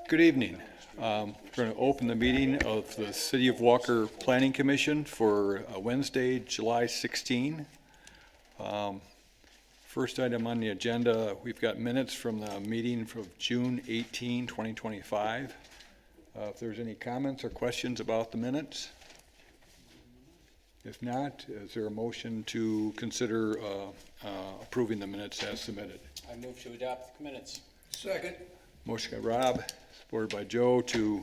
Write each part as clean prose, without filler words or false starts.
Good evening. We're going to open the meeting of the City of Walker Planning Commission for Wednesday, July 16. First item on the agenda, we've got minutes from the meeting from June 18, 2025. If there's any comments or questions about the minutes? If not, is there a motion to consider approving the minutes as submitted? I move to adopt the minutes. Second. Motion by Rob, supported by Joe to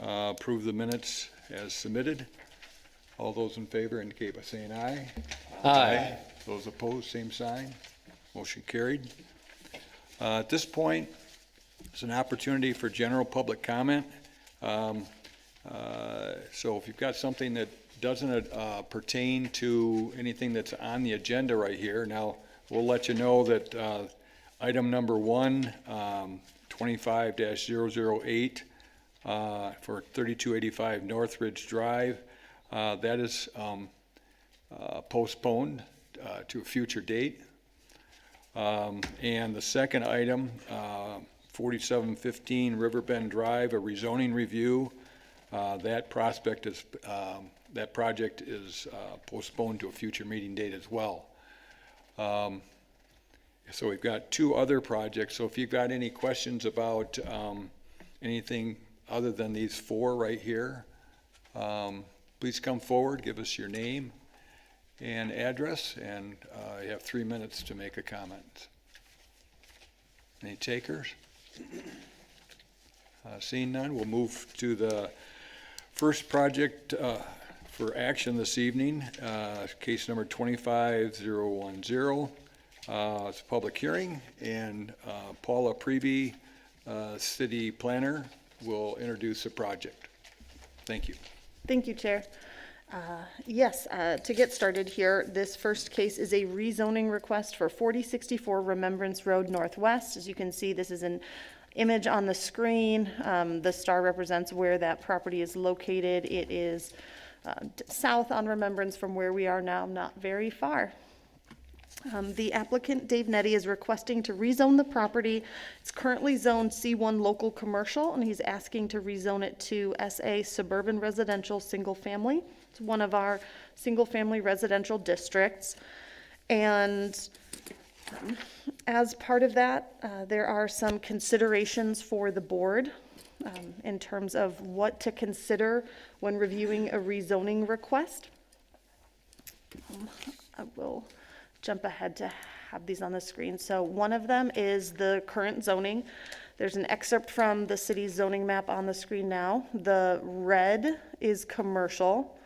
approve the minutes as submitted. All those in favor indicate by saying aye. Aye. Those opposed, same sign. Motion carried. At this point, it's an opportunity for general public comment. So if you've got something that doesn't pertain to anything that's on the agenda right here, now we'll let you know that item number 1, 25-008 for 3285 Northridge Drive, that is postponed to a future date. And the second item, 4715 Riverbend Drive, a rezoning review, that project is postponed to a future meeting date as well. So we've got 2 other projects. So if you've got any questions about anything other than these 4 right here, please come forward, give us your name and address, and you have 3 minutes to make a comment. Any takers? Seeing none, we'll move to the first project for action this evening, case number 25010. It's a public hearing, and Paula Prevey, city planner, will introduce the project. Thank you. Thank you, Chair. Yes, to get started here, this first case is a rezoning request for 4064 Remembrance Road Northwest. As you can see, this is an image on the screen. The star represents where that property is located. It is south on Remembrance from where we are now, not very far. The applicant, Dave Nettie, is requesting to rezone the property. It's currently zoned C1 local commercial, and he's asking to rezone it to SA suburban residential single family. It's one of our single family residential districts. And as part of that, there are some considerations for the board in terms of what to consider when reviewing a rezoning request. I will jump ahead to have these on the screen. So one of them is the current zoning. There's an excerpt from the city's zoning map on the screen now. The red is commercial.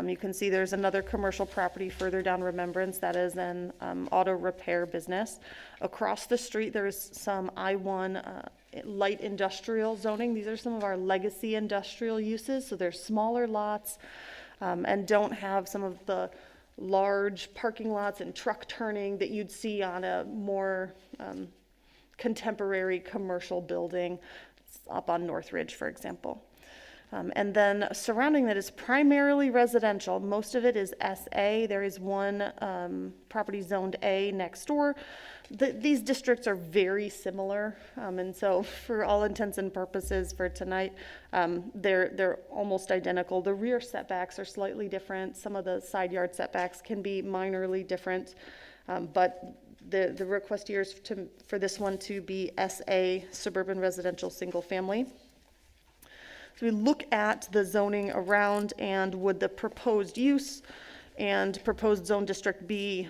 You can see there's another commercial property further down Remembrance that is an auto repair business. Across the street, there's some I-1 light industrial zoning. These are some of our legacy industrial uses. So they're smaller lots and don't have some of the large parking lots and truck turning that you'd see on a more contemporary commercial building up on Northridge, for example. And then surrounding that is primarily residential. Most of it is SA. There is one property zoned A next door. These districts are very similar, and so for all intents and purposes for tonight, they're almost identical. The rear setbacks are slightly different. Some of the side yard setbacks can be minorly different, but the request here is for this one to be SA suburban residential single family. So we look at the zoning around, and would the proposed use and proposed zone district be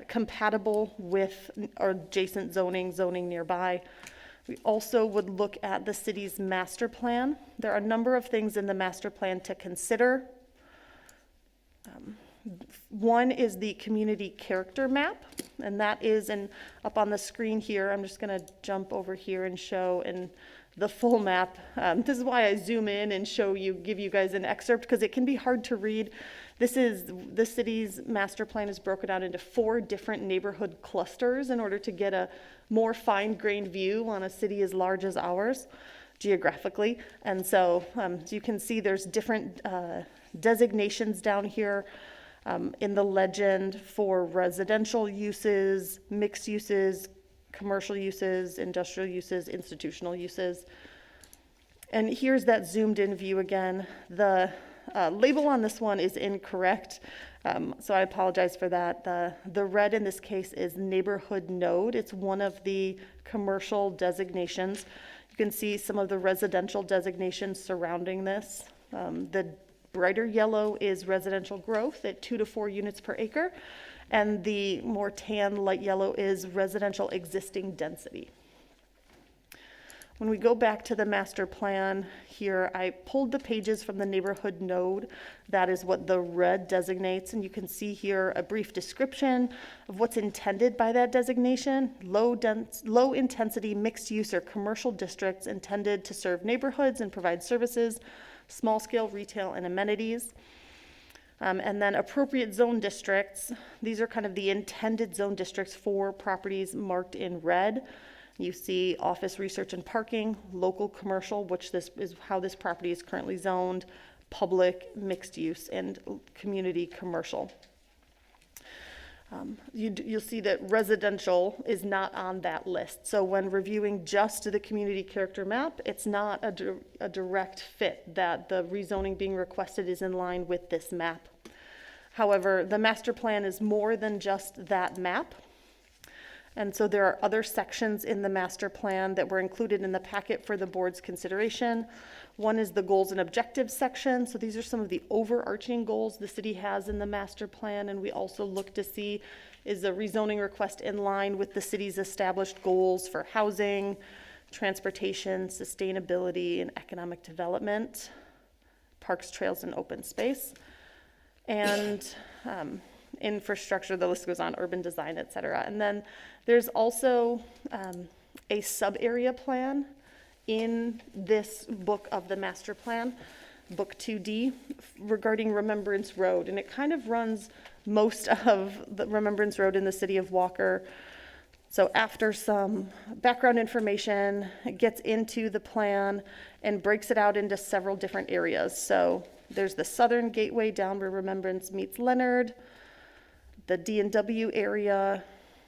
compatible with our adjacent zoning nearby. We also would look at the city's master plan. There are a number of things in the master plan to consider. One is the community character map, and that is up on the screen here. I'm just going to jump over here and show the full map. This is why I zoom in and give you guys an excerpt, because it can be hard to read. The city's master plan is broken out into 4 different neighborhood clusters in order to get a more fine-grained view on a city as large as ours geographically. And so as you can see, there's different designations down here in the legend for residential uses, mixed uses, commercial uses, industrial uses, institutional uses. And here's that zoomed in view again. The label on this one is incorrect, so I apologize for that. The red in this case is neighborhood node. It's one of the commercial designations. You can see some of the residential designations surrounding this. The brighter yellow is residential growth at 2 to 4 units per acre, and the more tan light yellow is residential existing density. When we go back to the master plan here, I pulled the pages from the neighborhood node. That is what the red designates, and you can see here a brief description of what's intended by that designation. Low intensity mixed use or commercial districts intended to serve neighborhoods and provide services, small scale retail and amenities. And then appropriate zone districts. These are kind of the intended zone districts for properties marked in red. You see office, research, and parking, local commercial, which this is how this property is currently zoned, public, mixed use, and community commercial. You'll see that residential is not on that list. So when reviewing just the community character map, it's not a direct fit that the rezoning being requested is in line with this map. However, the master plan is more than just that map. And so there are other sections in the master plan that were included in the packet for the board's consideration. One is the goals and objectives section. So these are some of the overarching goals the city has in the master plan. And we also look to see, is the rezoning request in line with the city's established goals for housing, transportation, sustainability, and economic development, parks, trails, and open space, and infrastructure, the list goes on, urban design, et cetera. And then there's also a sub-area plan in this book of the master plan, book 2D, regarding Remembrance Road. And it kind of runs most of the Remembrance Road in the city of Walker. So after some background information, it gets into the plan and breaks it out into several different areas. So there's the southern gateway down where Remembrance meets Leonard, the D&W area,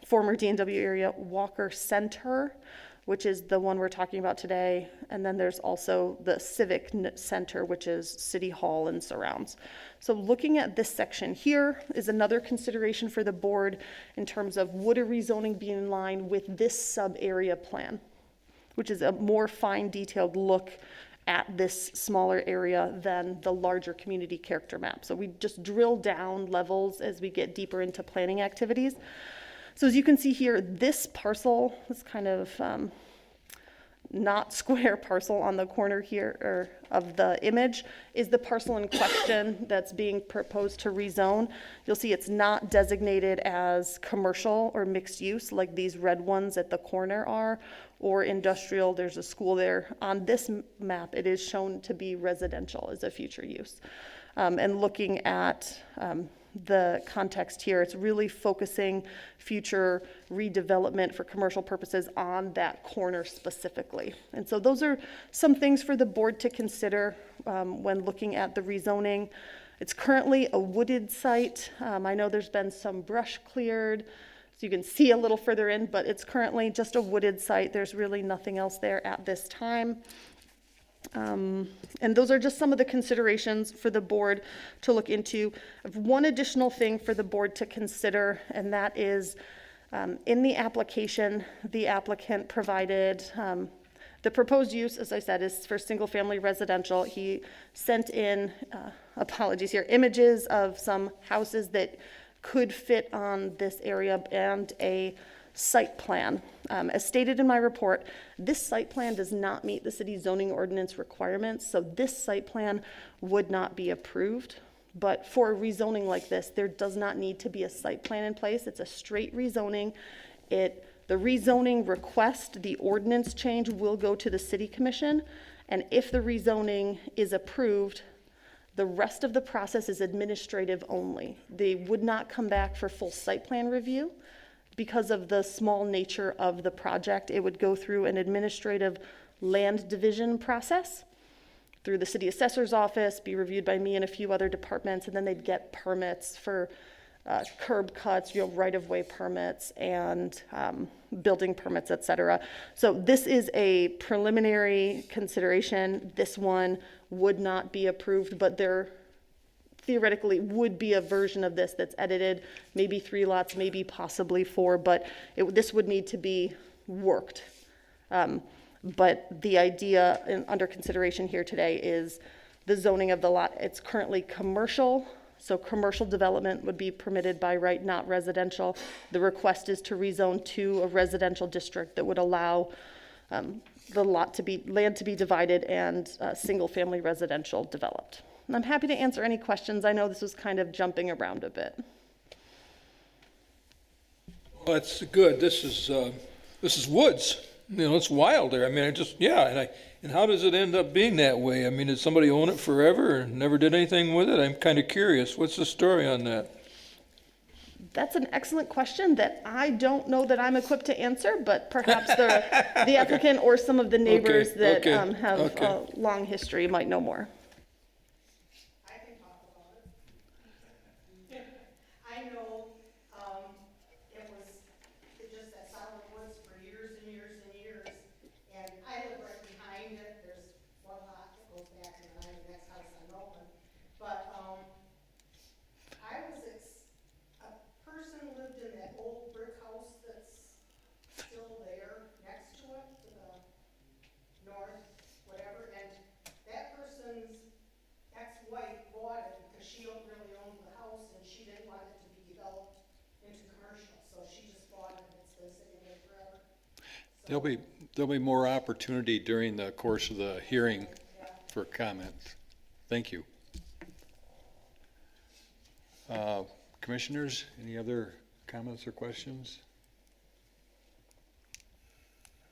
former D&W area, Walker Center, which is the one we're talking about today. And then there's also the Civic Center, which is City Hall and surrounds. So looking at this section here is another consideration for the board in terms of would a rezoning be in line with this sub-area plan, which is a more fine detailed look at this smaller area than the larger community character map. So we just drill down levels as we get deeper into planning activities. So as you can see here, this parcel, this kind of not square parcel on the corner here or of the image, is the parcel in question that's being proposed to rezone. You'll see it's not designated as commercial or mixed use like these red ones at the corner are, or industrial. There's a school there. On this map, it is shown to be residential as a future use. And looking at the context here, it's really focusing future redevelopment for commercial purposes on that corner specifically. And so those are some things for the board to consider when looking at the rezoning. It's currently a wooded site. I know there's been some brush cleared, so you can see a little further in, but it's currently just a wooded site. There's really nothing else there at this time. And those are just some of the considerations for the board to look into. I have one additional thing for the board to consider, and that is in the application, the applicant provided the proposed use, as I said, is for single-family residential. He sent in, apologies here, images of some houses that could fit on this area and a site plan. As stated in my report, this site plan does not meet the city zoning ordinance requirements, so this site plan would not be approved. But for a rezoning like this, there does not need to be a site plan in place. It's a straight rezoning. The rezoning request, the ordinance change will go to the city commission, and if the rezoning is approved, the rest of the process is administrative only. They would not come back for full site plan review. Because of the small nature of the project, it would go through an administrative land division process through the city assessor's office, be reviewed by me and a few other departments, and then they'd get permits for curb cuts, right-of-way permits, and building permits, et cetera. So this is a preliminary consideration. This one would not be approved, but there theoretically would be a version of this that's edited, maybe 3 lots, maybe possibly 4, but this would need to be worked. But the idea under consideration here today is the zoning of the lot. It's currently commercial, so commercial development would be permitted by right, not residential. The request is to rezone to a residential district that would allow the land to be divided and single-family residential developed. And I'm happy to answer any questions. I know this was kind of jumping around a bit. Well, that's good. This is woods. You know, it's wild there. I mean, and how does it end up being that way? I mean, did somebody own it forever and never did anything with it? I'm kind of curious. What's the story on that? That's an excellent question that I don't know that I'm equipped to answer, but perhaps the applicant or some of the neighbors that have a long history might know more. I can talk about it. I know, it just that solid woods for years and years and years. And I live right behind it. There's one lot that goes back and then the next house on Nolan. But, a person lived in that old brick house that's still there next to it, to the north, whatever. And that person's ex-wife bought it because she don't really own the house and she didn't want it to be developed into commercial, so she just bought it and it's been sitting there forever. There'll be more opportunity during the course of the hearing for comments. Thank you. Commissioners, any other comments or questions?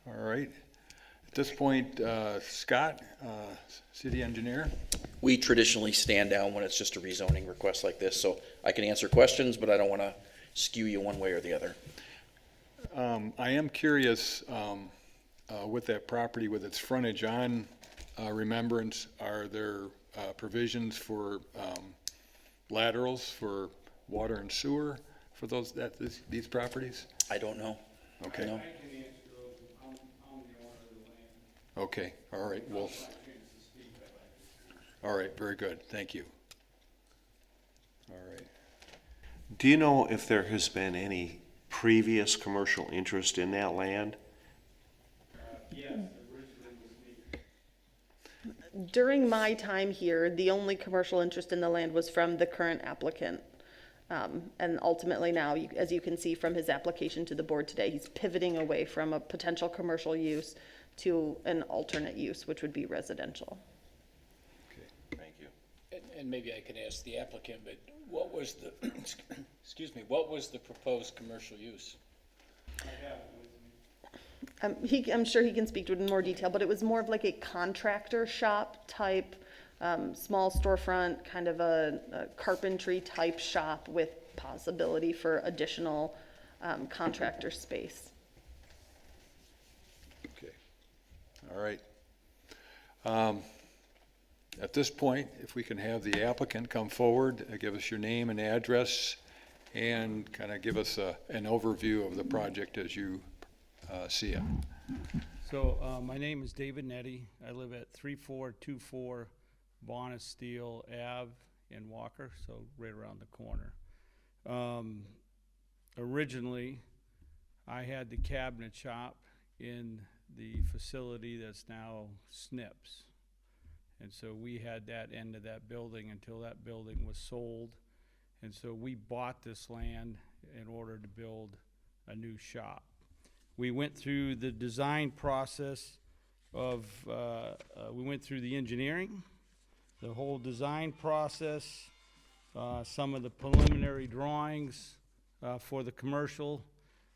All right. At this point, Scott, city engineer. We traditionally stand down when it's just a rezoning request like this, so I can answer questions, but I don't want to skew you one way or the other. I am curious, with that property, with its frontage on Remembrance, are there provisions for laterals for water and sewer for these properties? I don't know. Okay. No. Okay, all right, well, all right, very good, thank you. All right. Do you know if there has been any previous commercial interest in that land? During my time here, the only commercial interest in the land was from the current applicant. And ultimately now, as you can see from his application to the board today, he's pivoting away from a potential commercial use to an alternate use, which would be residential. Thank you. And maybe I could ask the applicant, but what was the, excuse me, what was the proposed commercial use? I'm sure he can speak to it in more detail, but it was more of like a contractor shop type, small storefront, kind of a carpentry type shop with possibility for additional contractor space. Okay, all right. At this point, if we can have the applicant come forward, give us your name and address, and kind of give us an overview of the project as you see it. So my name is David Nettie. I live at 3424 Bonesteel Ave in Walker, so right around the corner. Originally, I had the cabinet shop in the facility that's now Snips. And so we had that end of that building until that building was sold. And so we bought this land in order to build a new shop. We went through the design process of, we went through the engineering, the whole design process, some of the preliminary drawings for the commercial.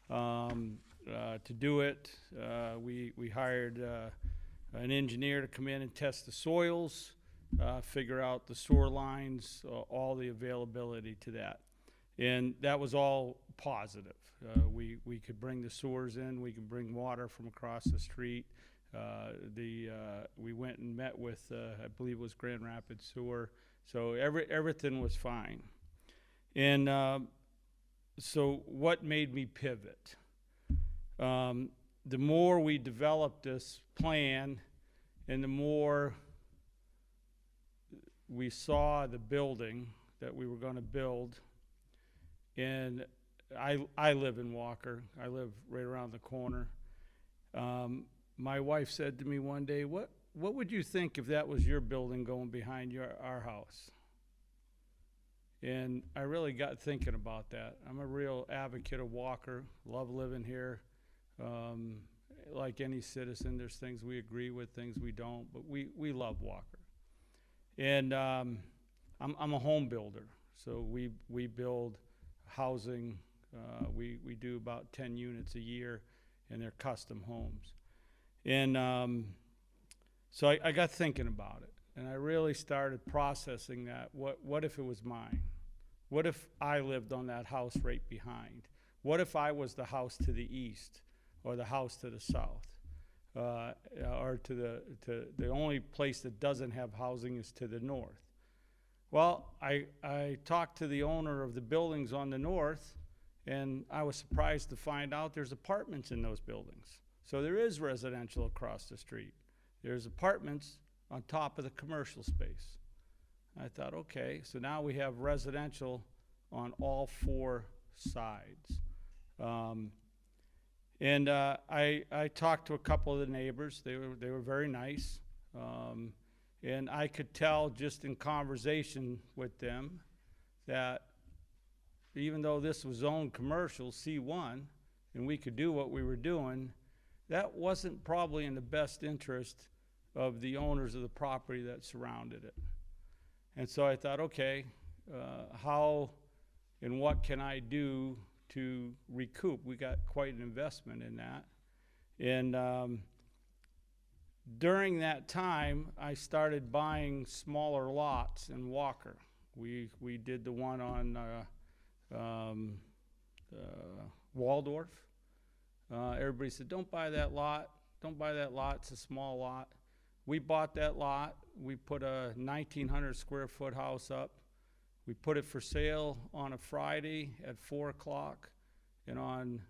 To do it, we hired an engineer to come in and test the soils, figure out the sewer lines, all the availability to that. And that was all positive. We could bring the sewers in, we could bring water from across the street. We went and met with, I believe it was Grand Rapids Sewer, so everything was fine. And so what made me pivot? The more we developed this plan and the more we saw the building that we were gonna build, and I live in Walker. I live right around the corner. My wife said to me one day, what would you think if that was your building going behind our house? And I really got thinking about that. I'm a real advocate of Walker, love living here. Like any citizen, there's things we agree with, things we don't, but we love Walker. And I'm a home builder, so we build housing. We do about 10 units a year, and they're custom homes. And so I got thinking about it, and I really started processing that. What if it was mine? What if I lived on that house right behind? What if I was the house to the east or the house to the south? Or to the only place that doesn't have housing is to the north. Well, I talked to the owner of the buildings on the north, and I was surprised to find out there's apartments in those buildings. So there is residential across the street. There's apartments on top of the commercial space. I thought, okay, so now we have residential on all four sides. And I talked to a couple of the neighbors. They were very nice. And I could tell just in conversation with them that even though this was zoned commercial, C1, and we could do what we were doing, that wasn't probably in the best interest of the owners of the property that surrounded it. And so I thought, okay, how and what can I do to recoup? We got quite an investment in that. And during that time, I started buying smaller lots in Walker. We did the one on Waldorf. Everybody said, don't buy that lot. Don't buy that lot. It's a small lot. We bought that lot. We put a 1,900 square foot house up. We put it for sale on a Friday at 4 o'clock. And on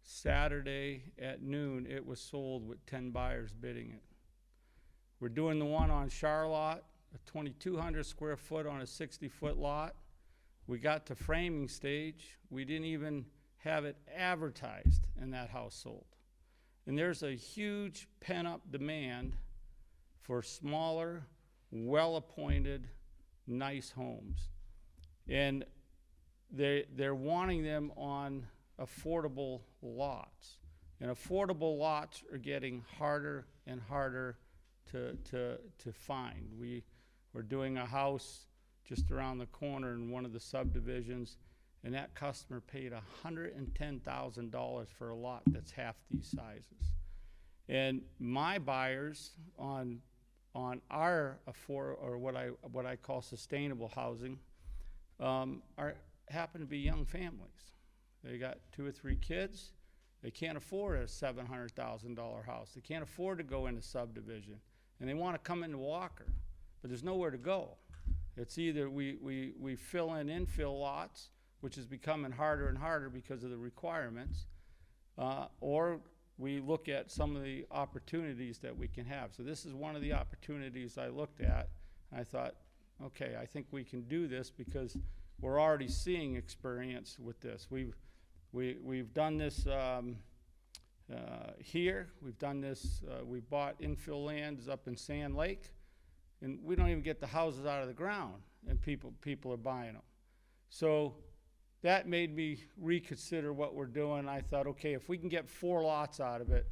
Saturday at noon, it was sold with 10 buyers bidding it. We're doing the one on Charlotte, a 2,200 square foot on a 60-foot lot. We got to framing stage. We didn't even have it advertised, and that house sold. And there's a huge pent-up demand for smaller, well-appointed, nice homes. And they're wanting them on affordable lots. And affordable lots are getting harder and harder to find. We're doing a house just around the corner in one of the subdivisions, and that customer paid $110,000 for a lot that's half these sizes. And my buyers on our what I call sustainable housing happen to be young families. They got 2 or 3 kids. They can't afford a $700,000 house. They can't afford to go into subdivision, and they want to come into Walker, but there's nowhere to go. It's either we fill in infill lots, which is becoming harder and harder because of the requirements, or we look at some of the opportunities that we can have. So this is one of the opportunities I looked at, and I thought, okay, I think we can do this because we're already seeing experience with this. We've done this here. We've done this. We bought infill lands up in Sand Lake, and we don't even get the houses out of the ground, and people are buying them. So that made me reconsider what we're doing. I thought, okay, if we can get 4 lots out of it,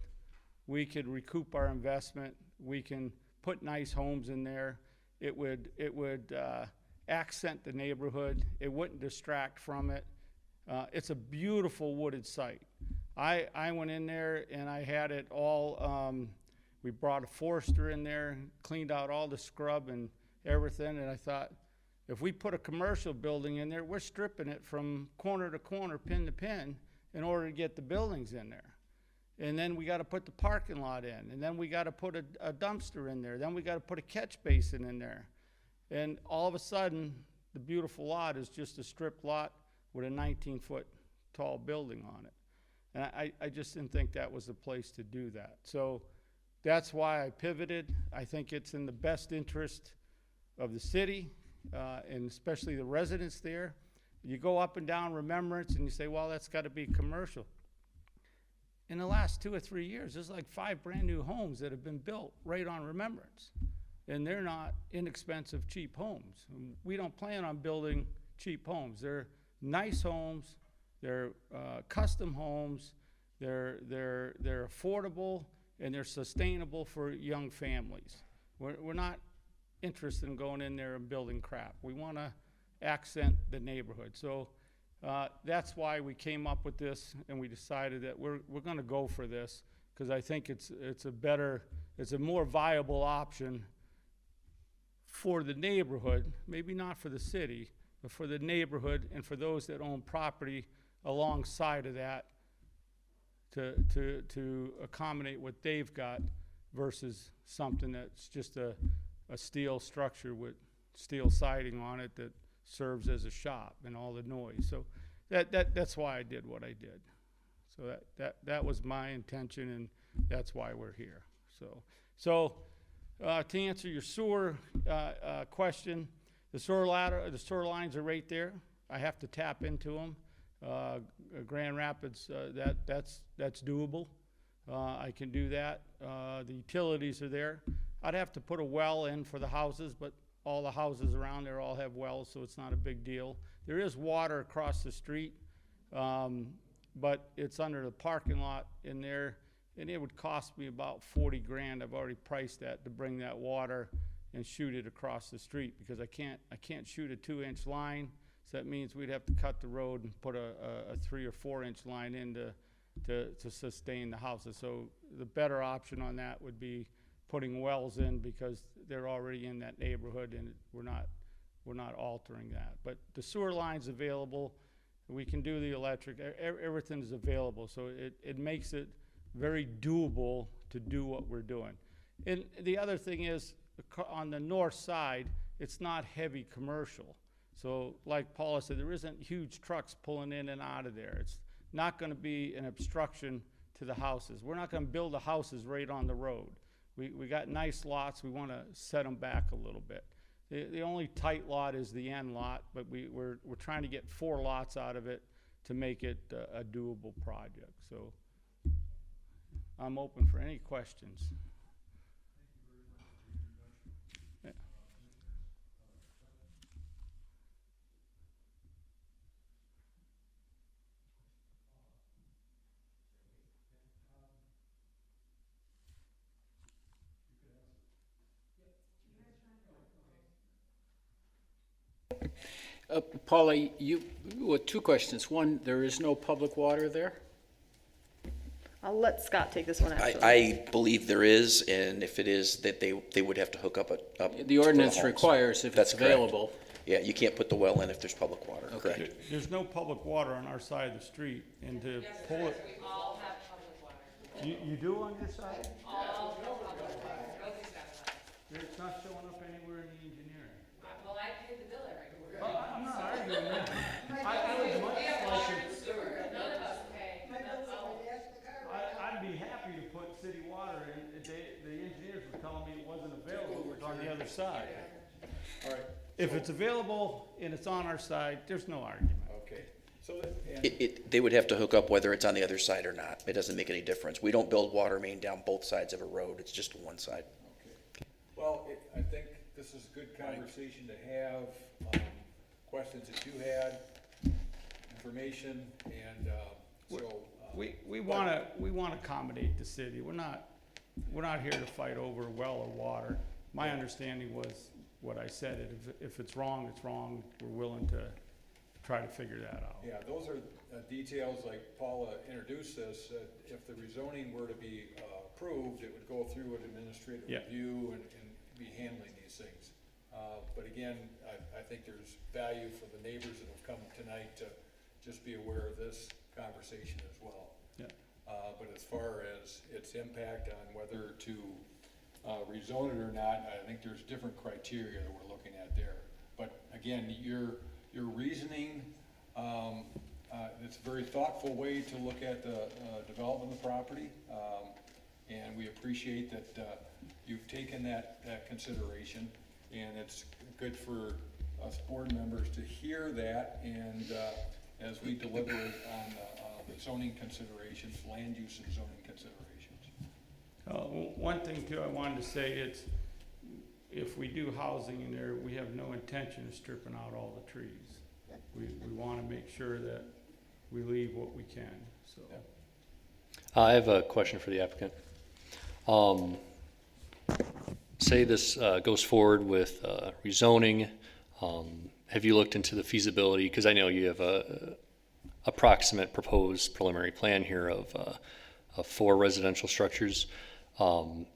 we could recoup our investment. We can put nice homes in there. It would accent the neighborhood. It wouldn't distract from it. It's a beautiful wooded site. I went in there and I had it all, we brought a forester in there, cleaned out all the scrub and everything, and I thought, if we put a commercial building in there, we're stripping it from corner to corner, pin to pin, in order to get the buildings in there. And then we gotta put the parking lot in, and then we gotta put a dumpster in there, then we gotta put a catch basin in there. And all of a sudden, the beautiful lot is just a strip lot with a 19-foot tall building on it. And I just didn't think that was the place to do that. So that's why I pivoted. I think it's in the best interest of the city, and especially the residents there. You go up and down Remembrance and you say, well, that's gotta be commercial. In the last 2 or 3 years, there's like 5 brand-new homes that have been built right on Remembrance. And they're not inexpensive, cheap homes. We don't plan on building cheap homes. They're nice homes, they're custom homes, they're affordable, and they're sustainable for young families. We're not interested in going in there and building crap. We wanna accent the neighborhood. So that's why we came up with this, and we decided that we're gonna go for this, because I think it's a more viable option for the neighborhood, maybe not for the city, but for the neighborhood and for those that own property alongside of that to accommodate what they've got versus something that's just a steel structure with steel siding on it that serves as a shop and all the noise. So that's why I did what I did. So that was my intention, and that's why we're here. So to answer your sewer question, the sewer lines are right there. I have to tap into them. Grand Rapids, that's doable. I can do that. The utilities are there. I'd have to put a well in for the houses, but all the houses around there all have wells, so it's not a big deal. There is water across the street, but it's under the parking lot in there, and it would cost me about 40 grand. I've already priced that to bring that water and shoot it across the street, because I can't shoot a 2-inch line, so that means we'd have to cut the road and put a 3 or 4-inch line in to sustain the houses. So the better option on that would be putting wells in, because they're already in that neighborhood, and we're not altering that. But the sewer line's available. We can do the electric. Everything's available, so it makes it very doable to do what we're doing. And the other thing is, on the north side, it's not heavy commercial. So like Paula said, there isn't huge trucks pulling in and out of there. It's not gonna be an obstruction to the houses. We're not gonna build the houses right on the road. We got nice lots. We wanna set them back a little bit. The only tight lot is the end lot, but we're trying to get 4 lots out of it to make it a doable project. So I'm open for any questions. Yeah. Paula, well, 2 questions. One, there is no public water there? I'll let Scott take this one, actually. I believe there is, and if it is, that they would have to hook up The ordinance requires if That's it's correct. available. Yeah, you can't put the well in if there's public water, Okay. correct? There's no public water on our side of the street, and to pull it. We all have public water. You do on your side? All have public water. Nobody's got it. It's not showing up anywhere in the engineering. Well, I pay the bill every week. I'm not arguing that. I would much We have like water it. and sewer. None of us pay. My bill's on my desk, the car. I'd be happy to put city water in. The engineers were telling me it wasn't available, it was on the other side. All right, If it's available and it's on our side, there's no argument. okay. So, and They would have to hook up whether it's on the other side or not. It doesn't make any difference. We don't build water main down both sides of a road. It's just one side. Well, I think this is a good conversation to have, questions that you had, information, and, so. We wanna accommodate the city. We're not here to fight over well or water. My understanding was what I said. If it's wrong, it's wrong. We're willing to try to figure that out. Yeah, those are details, like Paula introduced this, that if the rezoning were to be approved, it would go through an administrative Yeah. review and be handling these things. But again, I think there's value for the neighbors that have come tonight to just be aware of this conversation as well. Yeah. But as far as its impact on whether to rezone it or not, I think there's different criteria that we're looking at there. But again, your reasoning, it's a very thoughtful way to look at the development of the property, and we appreciate that you've taken that consideration, and it's good for us board members to hear that, and as we deliberate on the zoning considerations, land use and zoning considerations. One thing too, I wanted to say, it's, if we do housing in there, we have no intention of stripping out all the trees. We want to make sure that we leave what we can, so. I have a question for the applicant. Say this goes forward with rezoning. Have you looked into the feasibility? Because I know you have a approximate proposed preliminary plan here of 4 residential structures. Have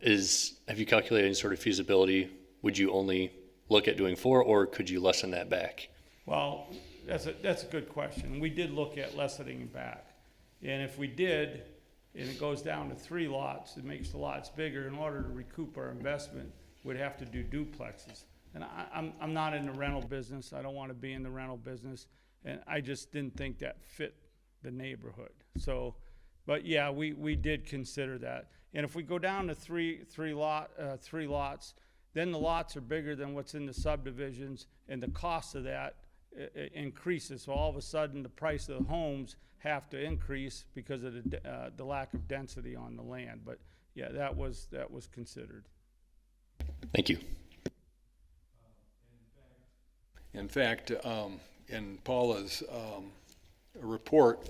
you calculated any sort of feasibility? Would you only look at doing 4, or could you lessen that back? Well, that's a good question. We did look at lessening it back. And if we did, and it goes down to 3 lots, it makes the lots bigger. In order to recoup our investment, we'd have to do duplexes. And I'm not in the rental business. I don't want to be in the rental business. And I just didn't think that fit the neighborhood. So, but yeah, we did consider that. And if we go down to three lots, then the lots are bigger than what's in the subdivisions, and the cost of that increases. So all of a sudden, the price of the homes have to increase because of the lack of density on the land. But yeah, that was considered. Thank you. In fact, in Paula's report,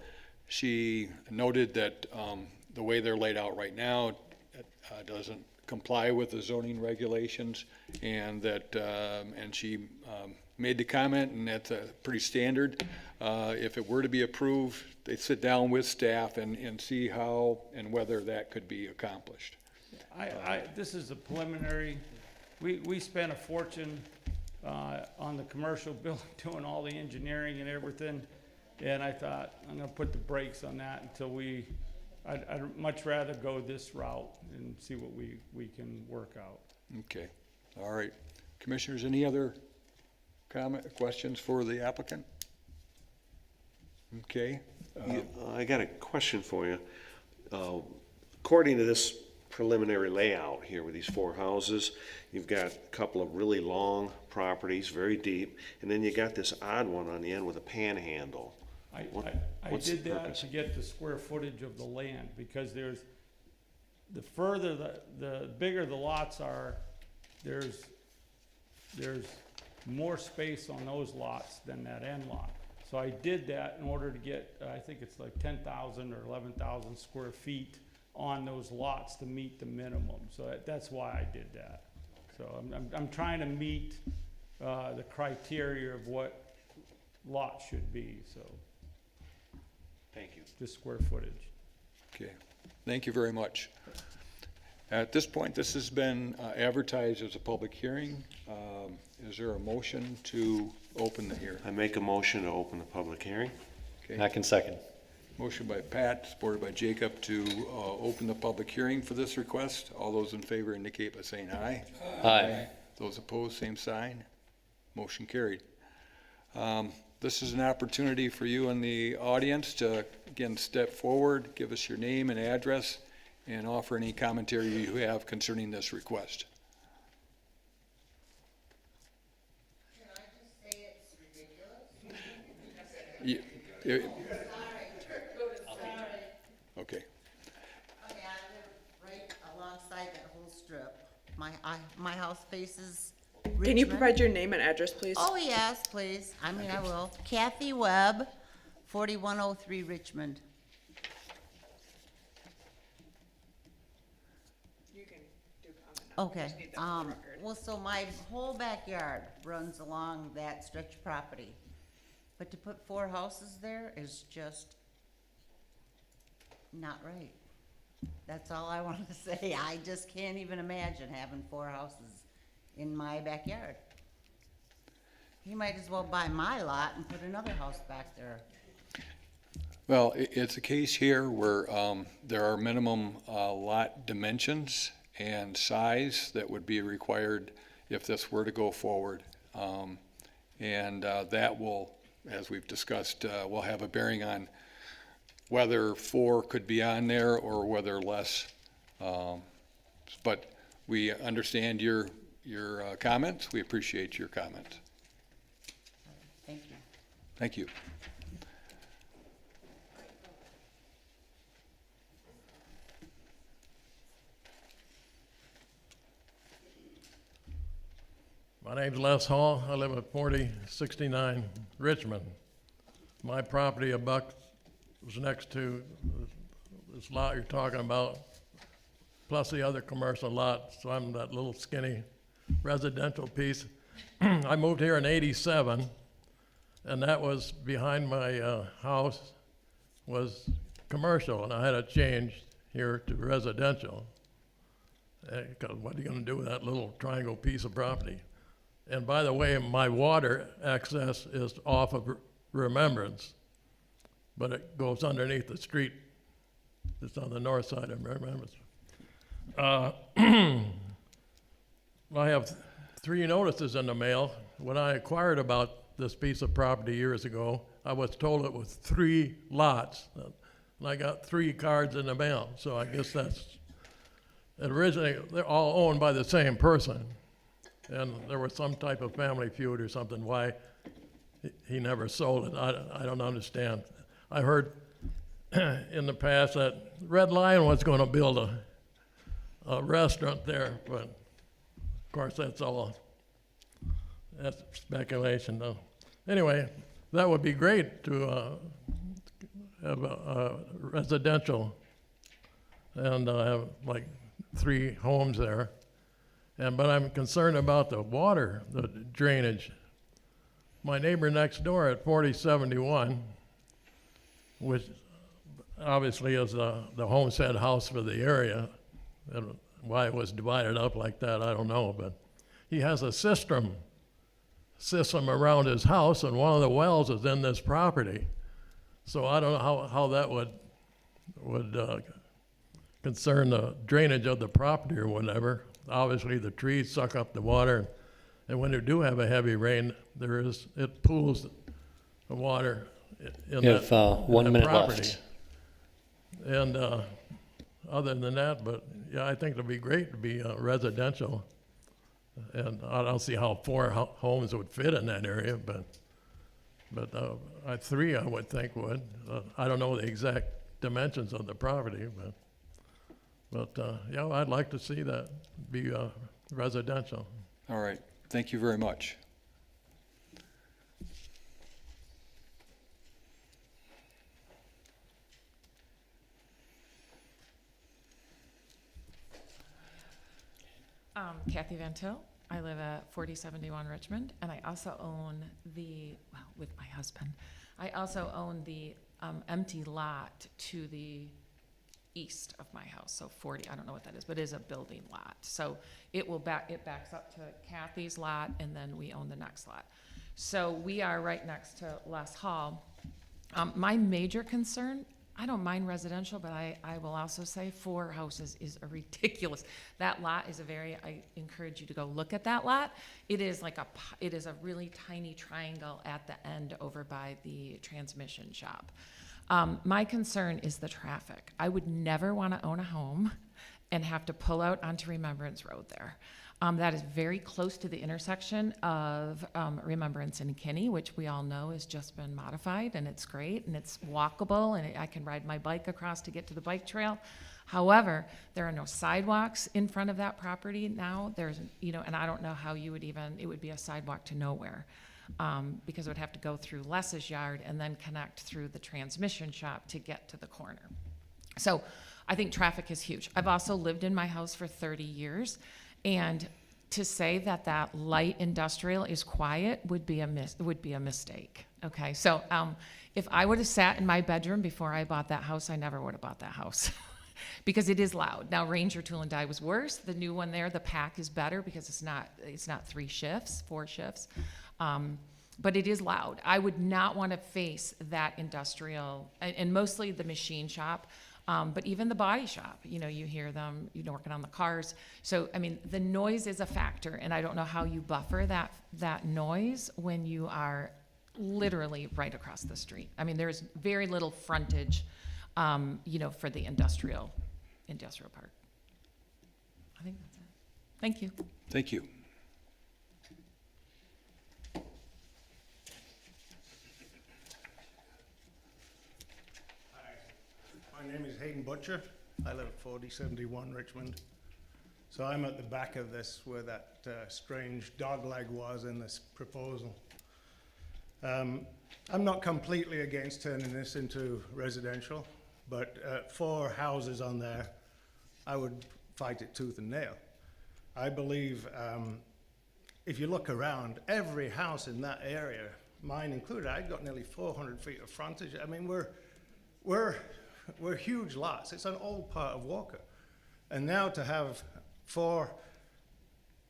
she noted that the way they're laid out right now doesn't comply with the zoning regulations, and that and she made the comment, and that's pretty standard. If it were to be approved, they sit down with staff and see how and whether that could be accomplished. This is a preliminary. We spent a fortune on the commercial building, doing all the engineering and everything, and I thought, I'm gonna put the brakes on that until I'd much rather go this route and see what we can work out. Okay, all right. Commissioners, any other questions for the applicant? Okay. I got a question for you. According to this preliminary layout here with these 4 houses, you've got a couple of really long properties, very deep, and then you got this odd one on the end with a panhandle. I What's did the that purpose? to get the square footage of the land, because there's, the further, the bigger the lots are, there's more space on those lots than that end lot. So I did that in order to get, I think it's like 10,000 or 11,000 square feet on those lots to meet the minimum. So that's why I did that. So I'm trying to meet the criteria of what lots should be, so. Thank you. The square footage. Okay, thank you very much. At this point, this has been advertised as a public hearing. Is there a motion to open the hearing? I make a motion to open the public hearing. And I can second. Motion by Pat, supported by Jacob, to open the public hearing for this request. All those in favor indicate by saying aye. Aye. Those opposed, same sign. Motion carried. This is an opportunity for you in the audience to, again, step forward, give us your name and address, and offer any commentary you have concerning this request. Can I just say it's ridiculous? Okay. Okay, I live right alongside that whole strip. My house faces Richmond. Can you provide your name and address, please? Oh, yes, please. I mean, I will. Kathy Webb, 4103 Richmond. You can do comment now. Okay, Just need that for the record. well, so my whole backyard runs along that stretch of property. But to put 4 houses there is just not right. That's all I wanted to say. I just can't even imagine having 4 houses in my backyard. He might as well buy my lot and put another house back there. Well, it's a case here where there are minimum lot dimensions and size that would be required if this were to go forward. And that will as we've discussed, will have a bearing on whether 4 could be on there or whether less. But we understand your comments. We appreciate your comments. Thank you. Thank you. My name's Les Hall. I live at 4069 Richmond. My property was next to this lot you're talking about, plus the other commercial lot. So I'm that little skinny residential piece. I moved here in '87, and that was behind my house was commercial, and I had to change here to residential. Because what are you going to do with that little triangle piece of property? And by the way, my water access is off of Remembrance, but it goes underneath the street. It's on the north side of Remembrance. I have 3 notices in the mail. When I inquired about this piece of property years ago, I was told it was 3 lots. And I got 3 cards in the mail, so I guess that's, originally, they're all owned by the same person. And there was some type of family feud or something, why he never sold it. I don't understand. I heard in the past that Red Lion was going to build a restaurant there, but of course that's speculation though. Anyway, that would be great to have a residential and have like 3 homes there. But I'm concerned about the water, the drainage. My neighbor next door at 4071, which obviously is the homestead house for the area, and why it was divided up like that, I don't know, but he has a system around his house, and one of the wells is in this property. So I don't know how that would concern the drainage of the property or whatever. Obviously, the trees suck up the water, and when you do have a heavy rain, it pools the water in You have 1 minute property. left. And other than that, but yeah, I think it'd be great to be residential. And I don't see how 4 homes would fit in that area, but 3 I would think would. I don't know the exact dimensions of the property, but yeah, I'd like to see that be residential. All right. Thank you very much. Kathy Van Til. I live at 4071 Richmond, and I also own with my husband, I also own the empty lot to the east of my house, so 40, I don't know what that is, but it is a building lot. So it backs up to Kathy's lot, and then we own the next lot. So we are right next to Les Hall. My major concern, I don't mind residential, but I will also say 4 houses is a ridiculous. That lot is I encourage you to go look at that lot. It is it is a really tiny triangle at the end over by the transmission shop. My concern is the traffic. I would never want to own a home and have to pull out onto Remembrance Road there. That is very close to the intersection of Remembrance and Kinney, which we all know has just been modified, and it's great, and it's walkable, and I can ride my bike across to get to the bike trail. However, there are no sidewalks in front of that property now. And I don't know how it would be a sidewalk to nowhere. Because it would have to go through Les's yard and then connect through the transmission shop to get to the corner. So I think traffic is huge. I've also lived in my house for 30 years, and to say that light industrial is quiet would be a mistake. Okay, so if I would have sat in my bedroom before I bought that house, I never would have bought that house. Because it is loud. Now, Ranger Tool and Die was worse. The new one there, the pack is better because it's not 4 shifts. But it is loud. I would not want to face that industrial, and mostly the machine shop, but even the body shop, you hear them, working on the cars. So, the noise is a factor, and I don't know how you buffer that noise when you are literally right across the street. I mean, there's very little frontage, for the industrial park. I think that's it. Thank you. Thank you. My name is Hayden Butcher. I live at 4071 Richmond. So I'm at the back of this where that strange dog leg was in this proposal. I'm not completely against turning this into residential, but 4 houses on there, I would fight it tooth and nail. I believe if you look around, every house in that area, mine included, I've got nearly 400 feet of frontage. I mean, we're huge lots. It's an old part of Walker. And now to have 4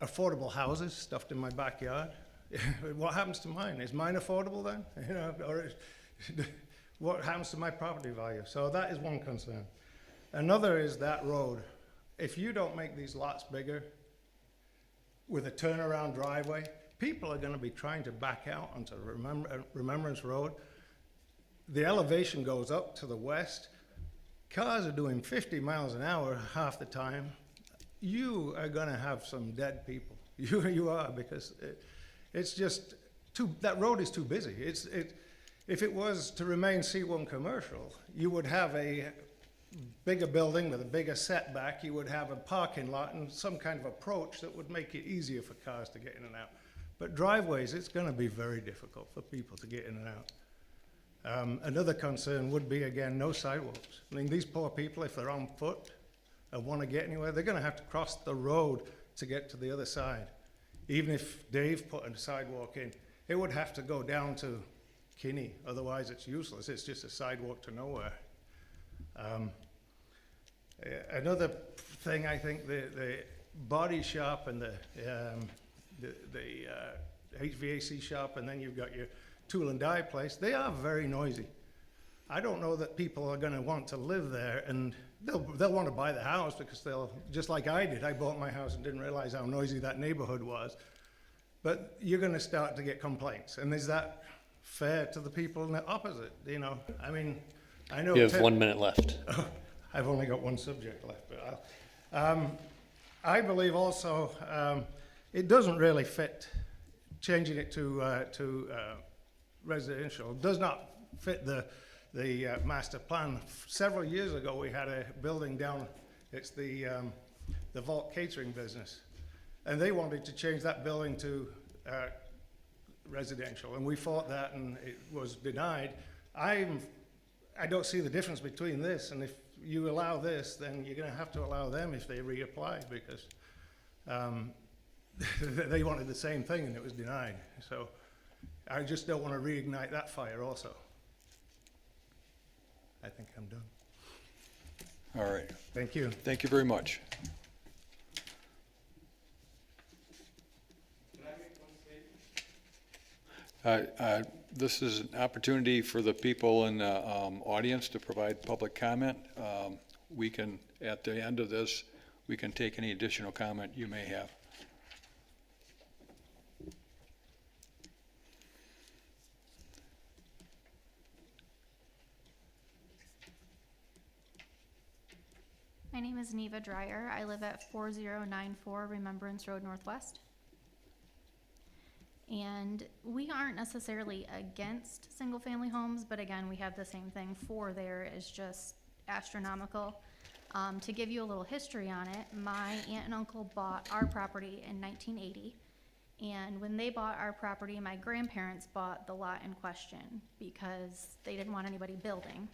affordable houses stuffed in my backyard, what happens to mine? Is mine affordable then? What happens to my property value? So that is one concern. Another is that road. If you don't make these lots bigger with a turnaround driveway, people are going to be trying to back out onto Remembrance Road. The elevation goes up to the west. Cars are doing 50 miles an hour half the time. You are going to have some dead people. You are, because it's just that road is too busy. If it was to remain C1 commercial, you would have a bigger building with a bigger setback. You would have a parking lot and some kind of approach that would make it easier for cars to get in and out. But driveways, it's going to be very difficult for people to get in and out. Another concern would be, again, no sidewalks. I mean, these poor people, if they're on foot and want to get anywhere, they're going to have to cross the road to get to the other side. Even if Dave put a sidewalk in, it would have to go down to Kinney. Otherwise, it's useless. It's just a sidewalk to nowhere. Another thing, I think, the body shop and the HVAC shop, and then you've got your tool and die place, they are very noisy. I don't know that people are going to want to live there, and they'll want to buy the house because they'll, just like I did. I bought my house and didn't realize how noisy that neighborhood was. But you're going to start to get complaints, and is that fair to the people in the opposite? I mean, I know You have 1 minute left. I've only got one subject left, but I believe also it doesn't really fit. Changing it to residential does not fit the master plan. Several years ago, we had a building down. It's the Vault Catering business, and they wanted to change that building to residential, and we fought that, and it was denied. I don't see the difference between this, and if you allow this, then you're going to have to allow them if they reapply, because they wanted the same thing and it was denied. So I just don't want to reignite that fire also. I think I'm done. All right. Thank you. Thank you very much. This is an opportunity for the people in the audience to provide public comment. We can, at the end of this, we can take any additional comment you may have. My name is Neva Dreyer. I live at 4094 Remembrance Road Northwest. And we aren't necessarily against single-family homes, but again, we have the same thing. 4 there is just astronomical. To give you a little history on it, my aunt and uncle bought our property in 1980. And when they bought our property, my grandparents bought the lot in question because they didn't want anybody building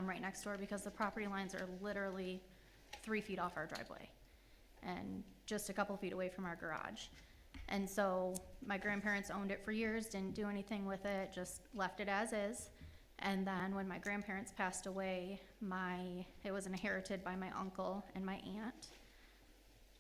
right next door, because the property lines are literally 3 feet off our driveway and just a couple feet away from our garage. And so my grandparents owned it for years, didn't do anything with it, just left it as is. And then when my grandparents passed away, it was inherited by my uncle and my aunt.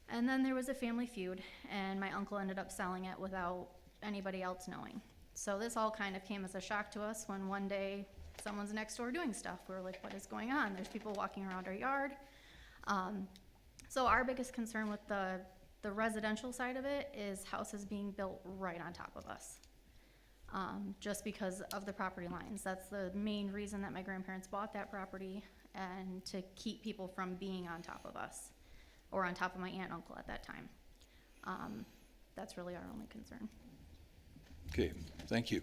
And then there was a family feud, and my uncle ended up selling it without anybody else knowing. So this all kind of came as a shock to us when one day someone's next door doing stuff. We were like, what is going on? There's people walking around our yard. So our biggest concern with the residential side of it is houses being built right on top of us. just because of the property lines. That's the main reason that my grandparents bought that property, and to keep people from being on top of us, or on top of my aunt and uncle at that time. That's really our only concern. Okay, thank you.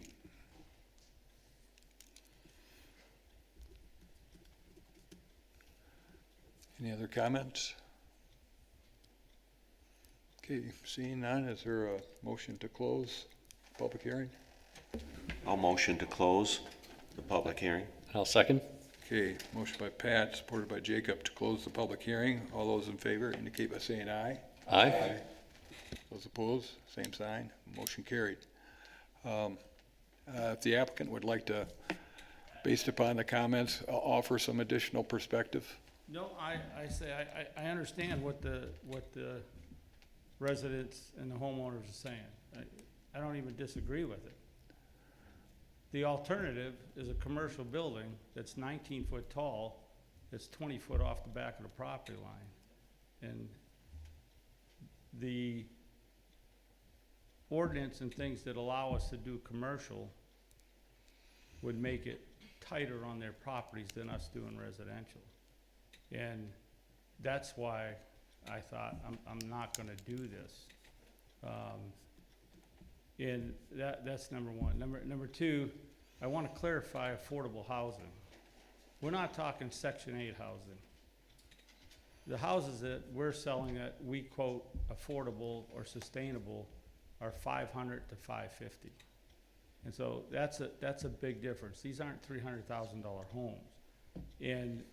Any other comments? Okay, seeing none, is there a motion to close public hearing? I'll motion to close the public hearing. I'll second. Okay, motion by Pat, supported by Jacob to close the public hearing. All those in favor indicate by saying aye. Aye. Those opposed, same sign. Motion carried. If the applicant would like to, based upon the comments, offer some additional perspective. No, I say, I understand what the residents and the homeowners are saying. I don't even disagree with it. The alternative is a commercial building that's 19 foot tall, that's 20 foot off the back of the property line. And the ordinance and things that allow us to do commercial would make it tighter on their properties than us doing residential. And that's why I thought, I'm not gonna do this. And that's number one. Number two, I wanna clarify affordable housing. We're not talking Section 8 housing. The houses that we're selling that we quote affordable or sustainable are 500 to 550. And so that's a big difference. These aren't $300,000 homes. And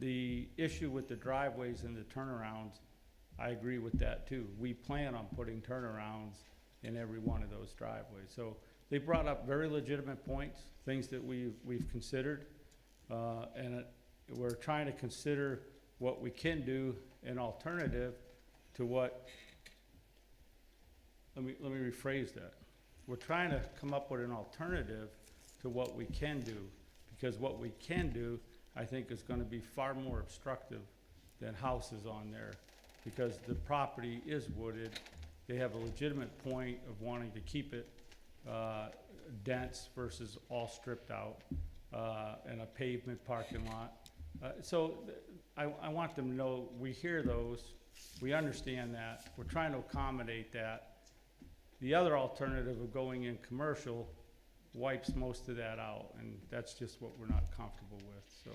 the issue with the driveways and the turnarounds, I agree with that too. We plan on putting turnarounds in every one of those driveways. So they brought up very legitimate points, things that we've considered, and we're trying to consider what we can do, an alternative to what, let me rephrase that. We're trying to come up with an alternative to what we can do, because what we can do, I think, is gonna be far more obstructive than houses on there, because the property is wooded. They have a legitimate point of wanting to keep it dense versus all stripped out, and a pavement parking lot. So I want them to know, we hear those, we understand that, we're trying to accommodate that. The other alternative of going in commercial wipes most of that out, and that's just what we're not comfortable with, so.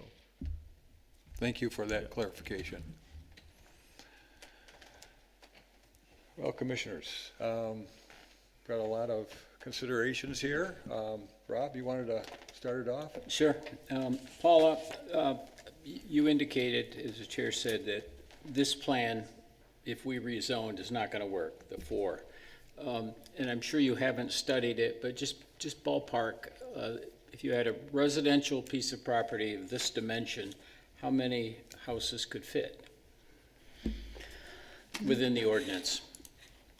Thank you for that clarification. Well, commissioners, got a lot of considerations here. Rob, you wanted to start it off? Sure. Paula, you indicated, as the chair said, that this plan, if we rezoned, is not going to work, the 4. And I'm sure you haven't studied it, but just ballpark, if you had a residential piece of property of this dimension, how many houses could fit within the ordinance?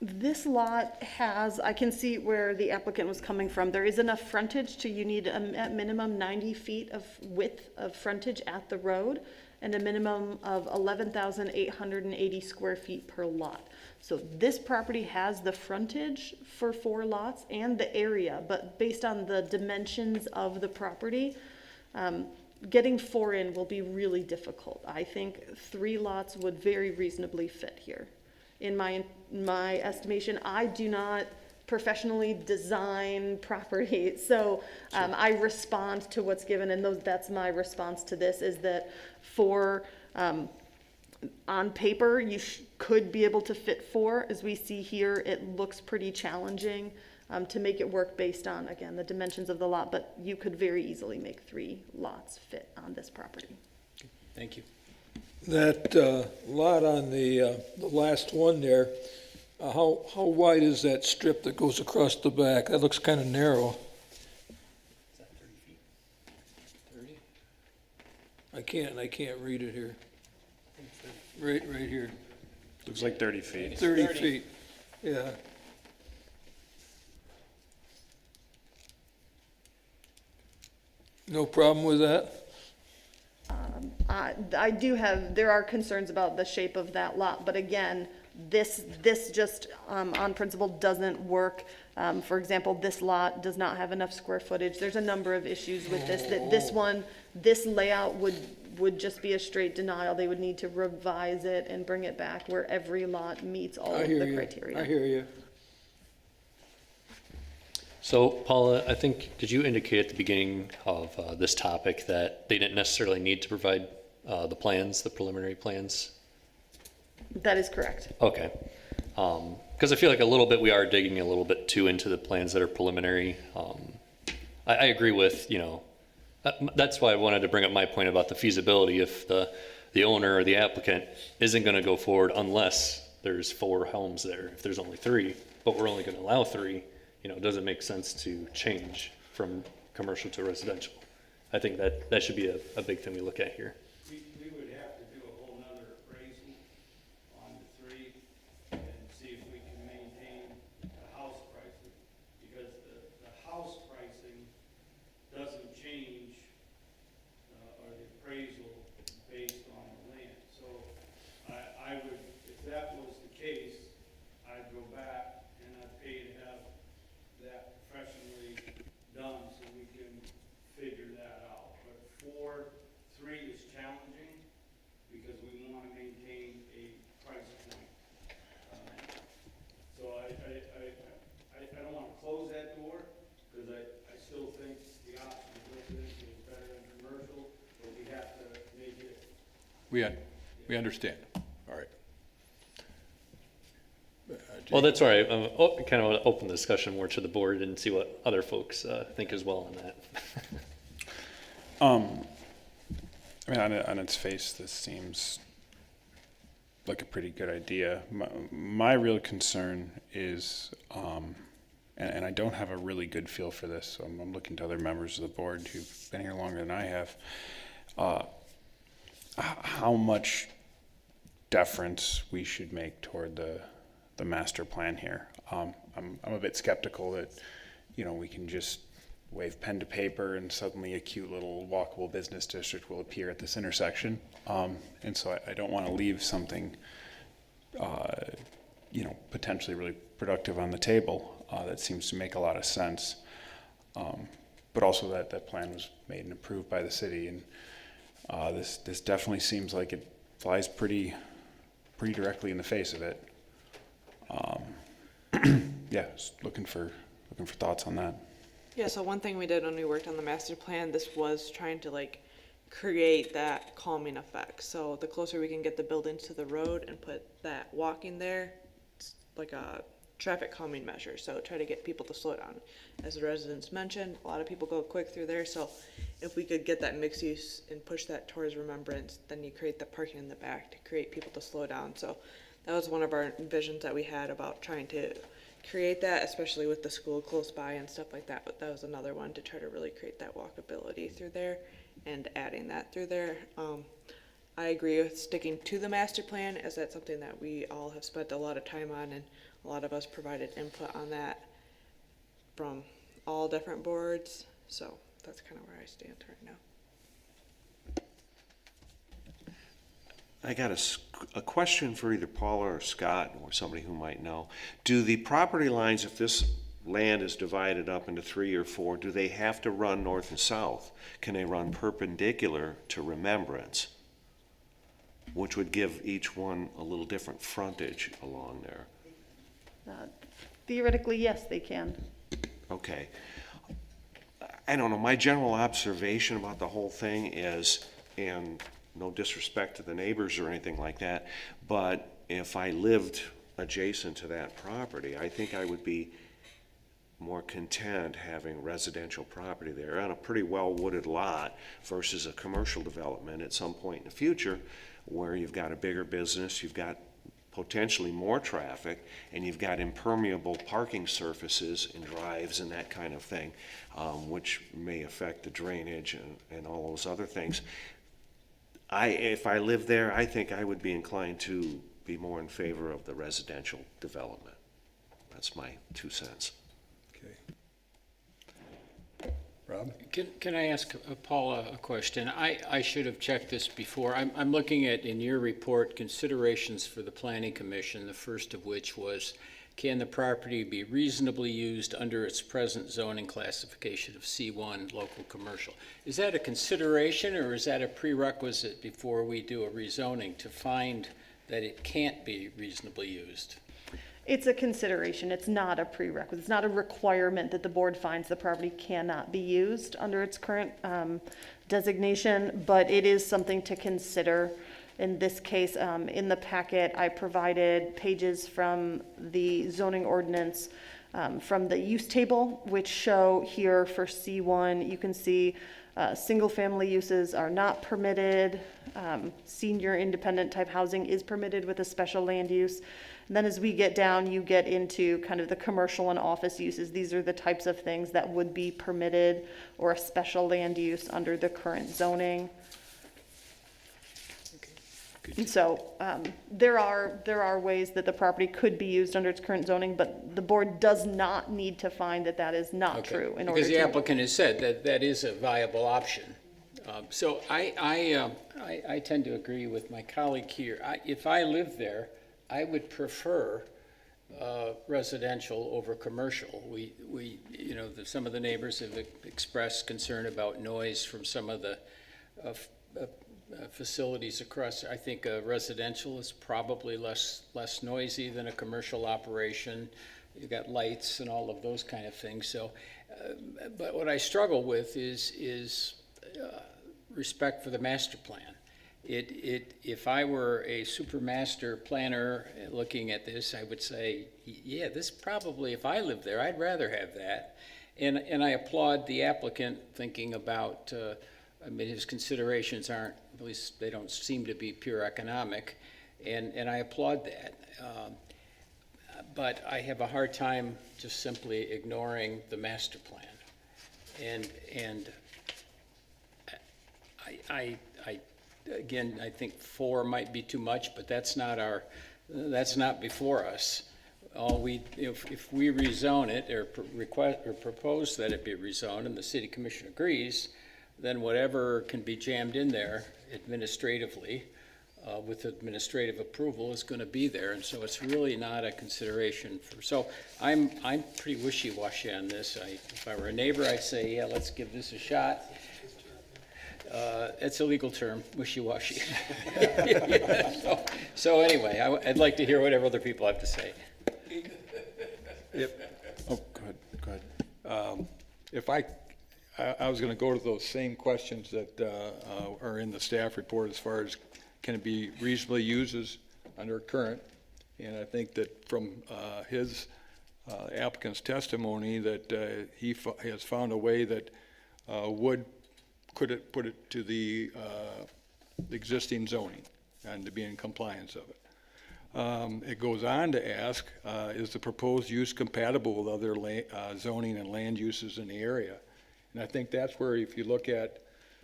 This lot has, I can see where the applicant was coming from. There is enough frontage to, you need at minimum 90 feet of width of frontage at the road, and a minimum of 11,880 square feet per lot. So this property has the frontage for 4 lots and the area, but based on the dimensions of the property, getting 4 in will be really difficult. I think 3 lots would very reasonably fit here. In my estimation, I do not professionally design property, so I respond to what's given, and that's my response to this, is that for, on paper, you could be able to fit 4. As we see here, it looks pretty challenging to make it work based on, again, the dimensions of the lot, but you could very easily make 3 lots fit on this property. Thank you. That lot on the last one there, how wide is that strip that goes across the back? That looks kind of narrow. Is that 30 feet? 30? I can't read it here. Right here. Looks like 30 feet. 30 feet, yeah. No problem with that? I do have, there are concerns about the shape of that lot, but again, This just, on principle, doesn't work. For example, this lot does not have enough square footage. There's a number of issues with this, that this layout would just be a straight denial. They would need to revise it and bring it back where every lot meets all I of hear the you. criteria. I hear you. So Paula, I think, did you indicate at the beginning of this topic that they didn't necessarily need to provide the plans, the preliminary plans? That is correct. Okay. Because I feel like a little bit, we are digging a little bit too into the plans that are preliminary. I agree with, that's why I wanted to bring up my point about the feasibility. If the owner or the applicant isn't going to go forward unless there's 4 homes there, if there's only 3, but we're only going to allow 3, does it make sense to change from commercial to residential? I think that should be a big thing we look at here. We would have to do a whole nother appraisal on the 3 and see if we can maintain the house pricing, because the house pricing doesn't change, or the appraisal based on the land. So I would, if that was the case, I'd go back and I'd pay to have that professionally done so we can figure that out. But 3 is challenging because we want to maintain a price point. So I don't want to close that door, because I still think the option of residential is better than commercial, but we have to make it. We understand. All right. Well, that's all right. Kind of want to open the discussion more to the board and see what other folks think as well on that. I mean, on its face, this seems like a pretty good idea. My real concern is, and I don't have a really good feel for this, so I'm looking to other members of the board who've been here longer than I have, how much deference we should make toward the master plan here. I'm a bit skeptical that, we can just wave pen to paper and suddenly a cute little walkable business district will appear at this intersection. And so I don't want to leave something, potentially really productive on the table that seems to make a lot of sense. But also that plan was made and approved by the city, and this definitely seems like it flies pretty directly in the face of it. Yeah, just looking for thoughts on that. Yeah, so one thing we did when we worked on the master plan, this was trying to create that calming effect. So the closer we can get the buildings to the road and put that walking there, it's like a traffic calming measure. So try to get people to slow down. As the residents mentioned, a lot of people go quick through there. So if we could get that mixed use and push that towards Remembrance, then you create the parking in the back to create people to slow down. So that was one of our visions that we had about trying to create that, especially with the school close by and stuff like that. But that was another one to try to really create that walkability through there and adding that through there. I agree with sticking to the master plan, as that's something that we all have spent a lot of time on, and a lot of us provided input on that from all different boards. So that's kind of where I stand right now. I got a question for either Paula or Scott or somebody who might know. Do the property lines, if this land is divided up into 3 or 4, do they have to run north and south? Can they run perpendicular to Remembrance, which would give each one a little different frontage along there? Theoretically, yes, they can. Okay. I don't know, my general observation about the whole thing is, and no disrespect to the neighbors or anything like that, but if I lived adjacent to that property, I think I would be more content having residential property there on a pretty well-wooded lot versus a commercial development at some point in the future where you've got a bigger business, you've got potentially more traffic, and you've got impermeable parking surfaces and drives and that kind of thing, which may affect the drainage and all those other things. If I lived there, I think I would be inclined to be more in favor of the residential development. That's my 2 cents. Okay. Rob? Can I ask Paula a question? I should have checked this before. I'm looking at, in your report, considerations for the planning commission, the first of which was, can the property be reasonably used under its present zoning classification of C1 local commercial? Is that a consideration, or is that a prerequisite before we do a rezoning to find that it can't be reasonably used? It's a consideration. It's not a prerequisite. It's not a requirement that the board finds the property cannot be used under its current designation, but it is something to consider. In this case, in the packet, I provided pages from the zoning ordinance from the use table, which show here for C1, you can see single-family uses are not permitted. Senior independent type housing is permitted with a special land use. And then as we get down, you get into kind of the commercial and office uses. These are the types of things that would be permitted or a special land use under the current zoning. And so there are ways that the property could be used under its current zoning, but the board does not need to find that that is not true in order Because the to. applicant has said that that is a viable option. So I tend to agree with my colleague here. If I lived there, I would prefer residential over commercial. Some of the neighbors have expressed concern about noise from some of the facilities across. I think residential is probably less noisy than a commercial operation. You've got lights and all of those kind of things. So, but what I struggle with is respect for the master plan. If I were a super master planner looking at this, I would say, yeah, this probably, if I lived there, I'd rather have that. And I applaud the applicant thinking about, his considerations aren't, at least they don't seem to be pure economic, and I applaud that. But I have a hard time just simply ignoring the master plan. And I think 4 might be too much, but that's not before us. If we rezone it or propose that it be rezoned and the city commission agrees, then whatever can be jammed in there administratively with administrative approval is going to be there, and so it's really not a consideration for. So I'm pretty wishy-washy on this. If I were a neighbor, I'd say, yeah, let's give this a shot. It's a legal term, wishy-washy. So anyway, I'd like to hear whatever other people have to say. Oh, go ahead. If I was going to go to those same questions that are in the staff report as far as can it be reasonably used under current, and I think that from his applicant's testimony that he has found a way that would put it to the existing zoning and to be in compliance of it. It goes on to ask, is the proposed use compatible with other zoning and land uses in the area? And I think that's where, if you look at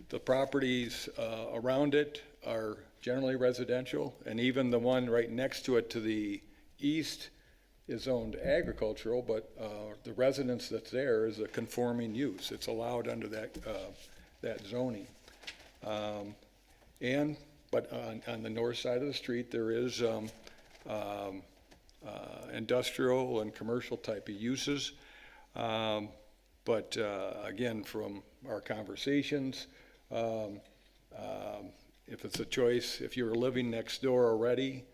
the properties around it are generally residential, and even the one right next to it to the east is zoned agricultural, but the residence that's there is a conforming use. It's allowed under that zoning. But on the north side of the street, there is industrial and commercial type of uses. But again, from our conversations, if it's a choice, if you were living next door already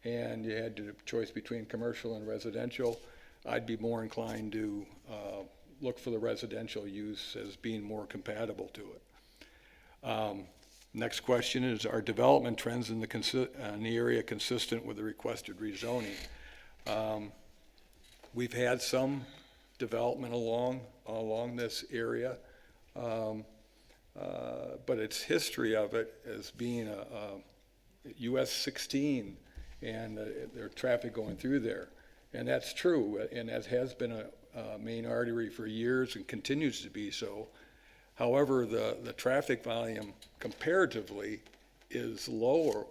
and you had a choice between commercial and residential, I'd be more inclined to look for the residential use as being more compatible to it. Next question is, are development trends in the area consistent with the requested rezoning? We've had some development along this area, but its history of it as being a US 16 and there's traffic going through there. And that's true, and that has been a main artery for years and continues to be so. However, the traffic volume comparatively is low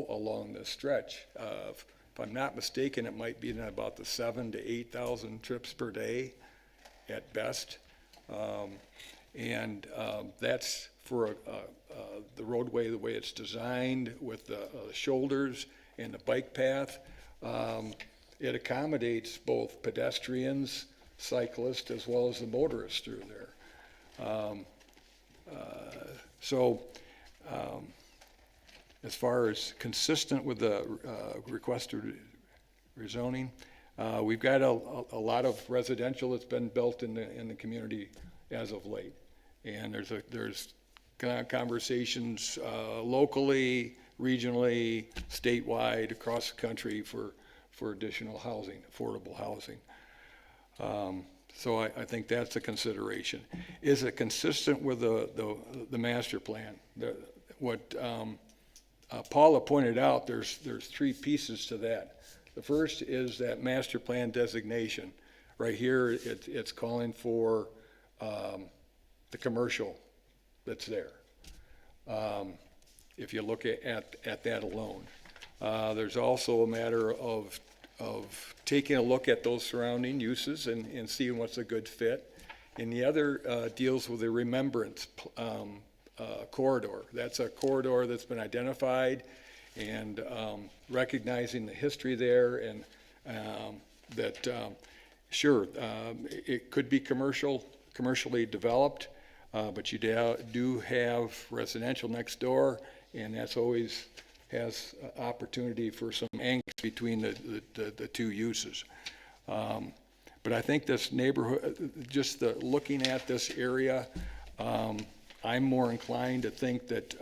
along this stretch. If I'm not mistaken, it might be in about the 7,000 to 8,000 trips per day at best. And that's for the roadway, the way it's designed with the shoulders and the bike path. It accommodates both pedestrians, cyclists, as well as the motorists through there. So as far as consistent with the requested rezoning, we've got a lot of residential that's been built in the community as of late. And there's conversations locally, regionally, statewide, across the country for additional housing, affordable housing. So I think that's a consideration. Is it consistent with the master plan? What Paula pointed out, there's three pieces to that. The first is that master plan designation. Right here, it's calling for the commercial that's there. If you look at that alone. There's also a matter of taking a look at those surrounding uses and seeing what's a good fit. And the other deals with the remembrance corridor. That's a corridor that's been identified, and recognizing the history there, and that sure, it could be commercially developed, but you do have residential next door, and that's always has opportunity for some angst between the two uses. But I think this neighborhood, just looking at this area, I'm more inclined to think that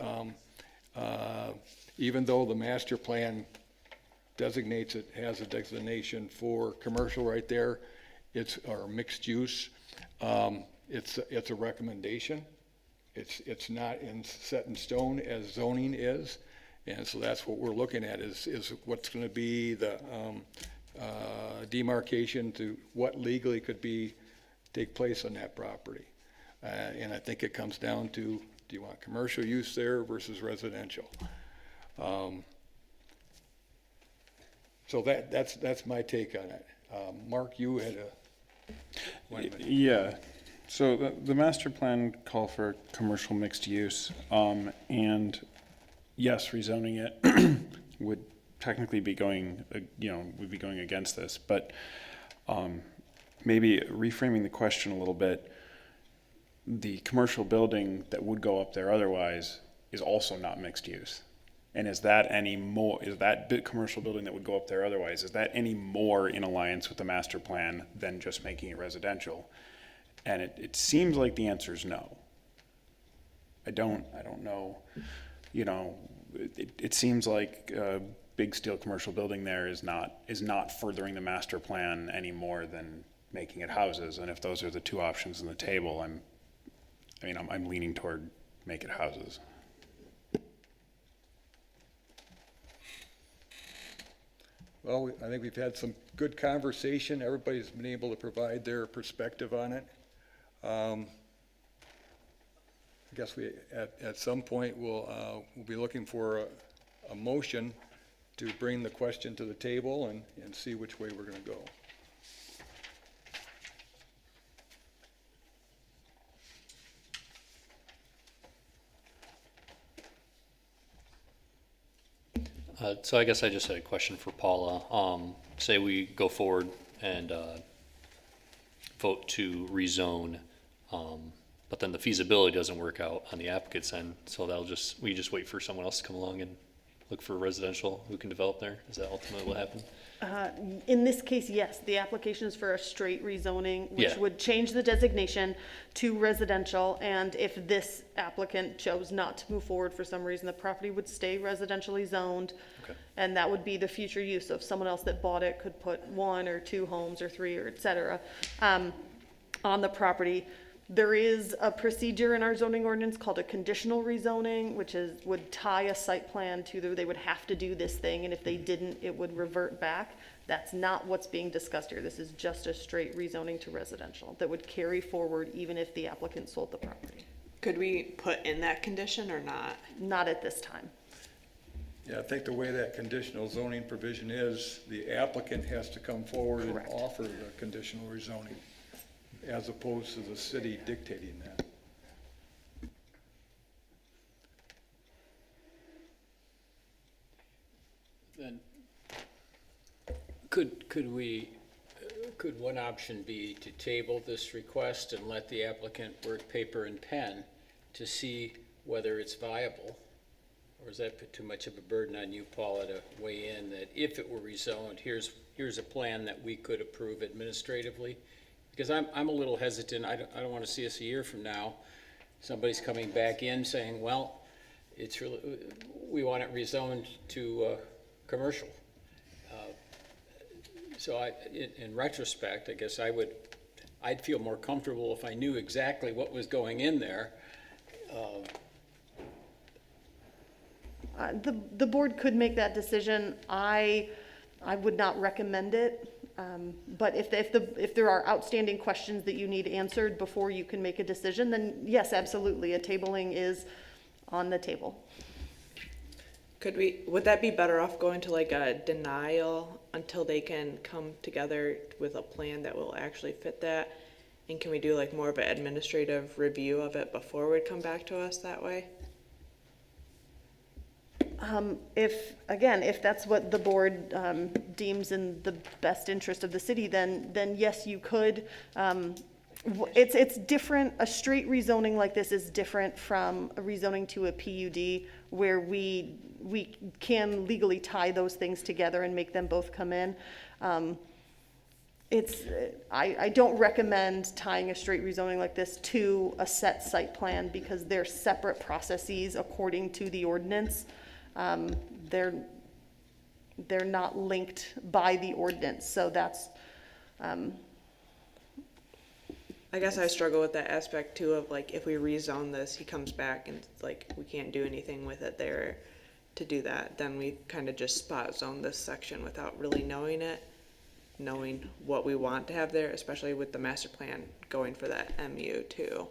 even though the master plan designates it, has a designation for commercial right there, or mixed use, it's a recommendation. It's not set in stone as zoning is. And so that's what we're looking at is what's going to be the demarcation to what legally could take place on that property. And I think it comes down to, do you want commercial use there versus residential? So that's my take on it. Mark, you had Yeah. So the master plan called for commercial mixed use, and yes, rezoning it would technically be going, would be going against this, but maybe reframing the question a little bit, the commercial building that would go up there otherwise is also not mixed use. And is that commercial building that would go up there otherwise, is that any more in alliance with the master plan than just making it residential? And it seems like the answer is no. I don't know. It seems like a big steel commercial building there is not furthering the master plan any more than making it houses. And if those are the two options on the table, I'm leaning toward make it houses. Well, I think we've had some good conversation. Everybody's been able to provide their perspective on it. I guess we, at some point, we'll be looking for a motion to bring the question to the table and see which way we're going to go. So I guess I just had a question for Paula. Say we go forward and vote to rezone, but then the feasibility doesn't work out on the applicant's end, so we just wait for someone else to come along and look for residential who can develop there? Is that ultimately what happened? In this case, yes, the application is for a straight rezoning, which Yeah. would change the designation to residential, and if this applicant chose not to move forward for some reason, the property would stay residentially zoned. Okay. And that would be the future use of someone else that bought it could put 1 or 2 homes or 3 or et cetera, on the property. There is a procedure in our zoning ordinance called a conditional rezoning, which would tie a site plan to they would have to do this thing, and if they didn't, it would revert back. That's not what's being discussed here. This is just a straight rezoning to residential that would carry forward even if the applicant sold the property. Could we put in that condition or not? Not at this time. Yeah, I think the way that conditional zoning provision is, the applicant has to come forward and offer the conditional rezoning, as opposed to the city dictating that. Could one option be to table this request and let the applicant work paper and pen to see whether it's viable? Or is that put too much of a burden on you, Paula, to weigh in that if it were rezoned, here's a plan that we could approve administratively? Because I'm a little hesitant. I don't want to see us a year from now, somebody's coming back in saying, well, it's really, we want it rezoned to commercial. So in retrospect, I guess I'd feel more comfortable if I knew exactly what was going in there. The board could make that decision. I would not recommend it. But if there are outstanding questions that you need answered before you can make a decision, then yes, absolutely, a tabling is on the table. Would that be better off going to like a denial until they can come together with a plan that will actually fit that? And can we do like more of an administrative review of it before we'd come back to us that way? If that's what the board deems in the best interest of the city, then yes, you could. It's different. A straight rezoning like this is different from a rezoning to a PUD, where we can legally tie those things together and make them both come in. I don't recommend tying a straight rezoning like this to a set site plan, because they're separate processes according to the ordinance. They're not linked by the ordinance, so that's, I guess I struggle with that aspect too of like, if we rezone this, he comes back and like, we can't do anything with it there to do that, then we kind of just spot zone this section without really knowing it, knowing what we want to have there, especially with the master plan going for that MU too,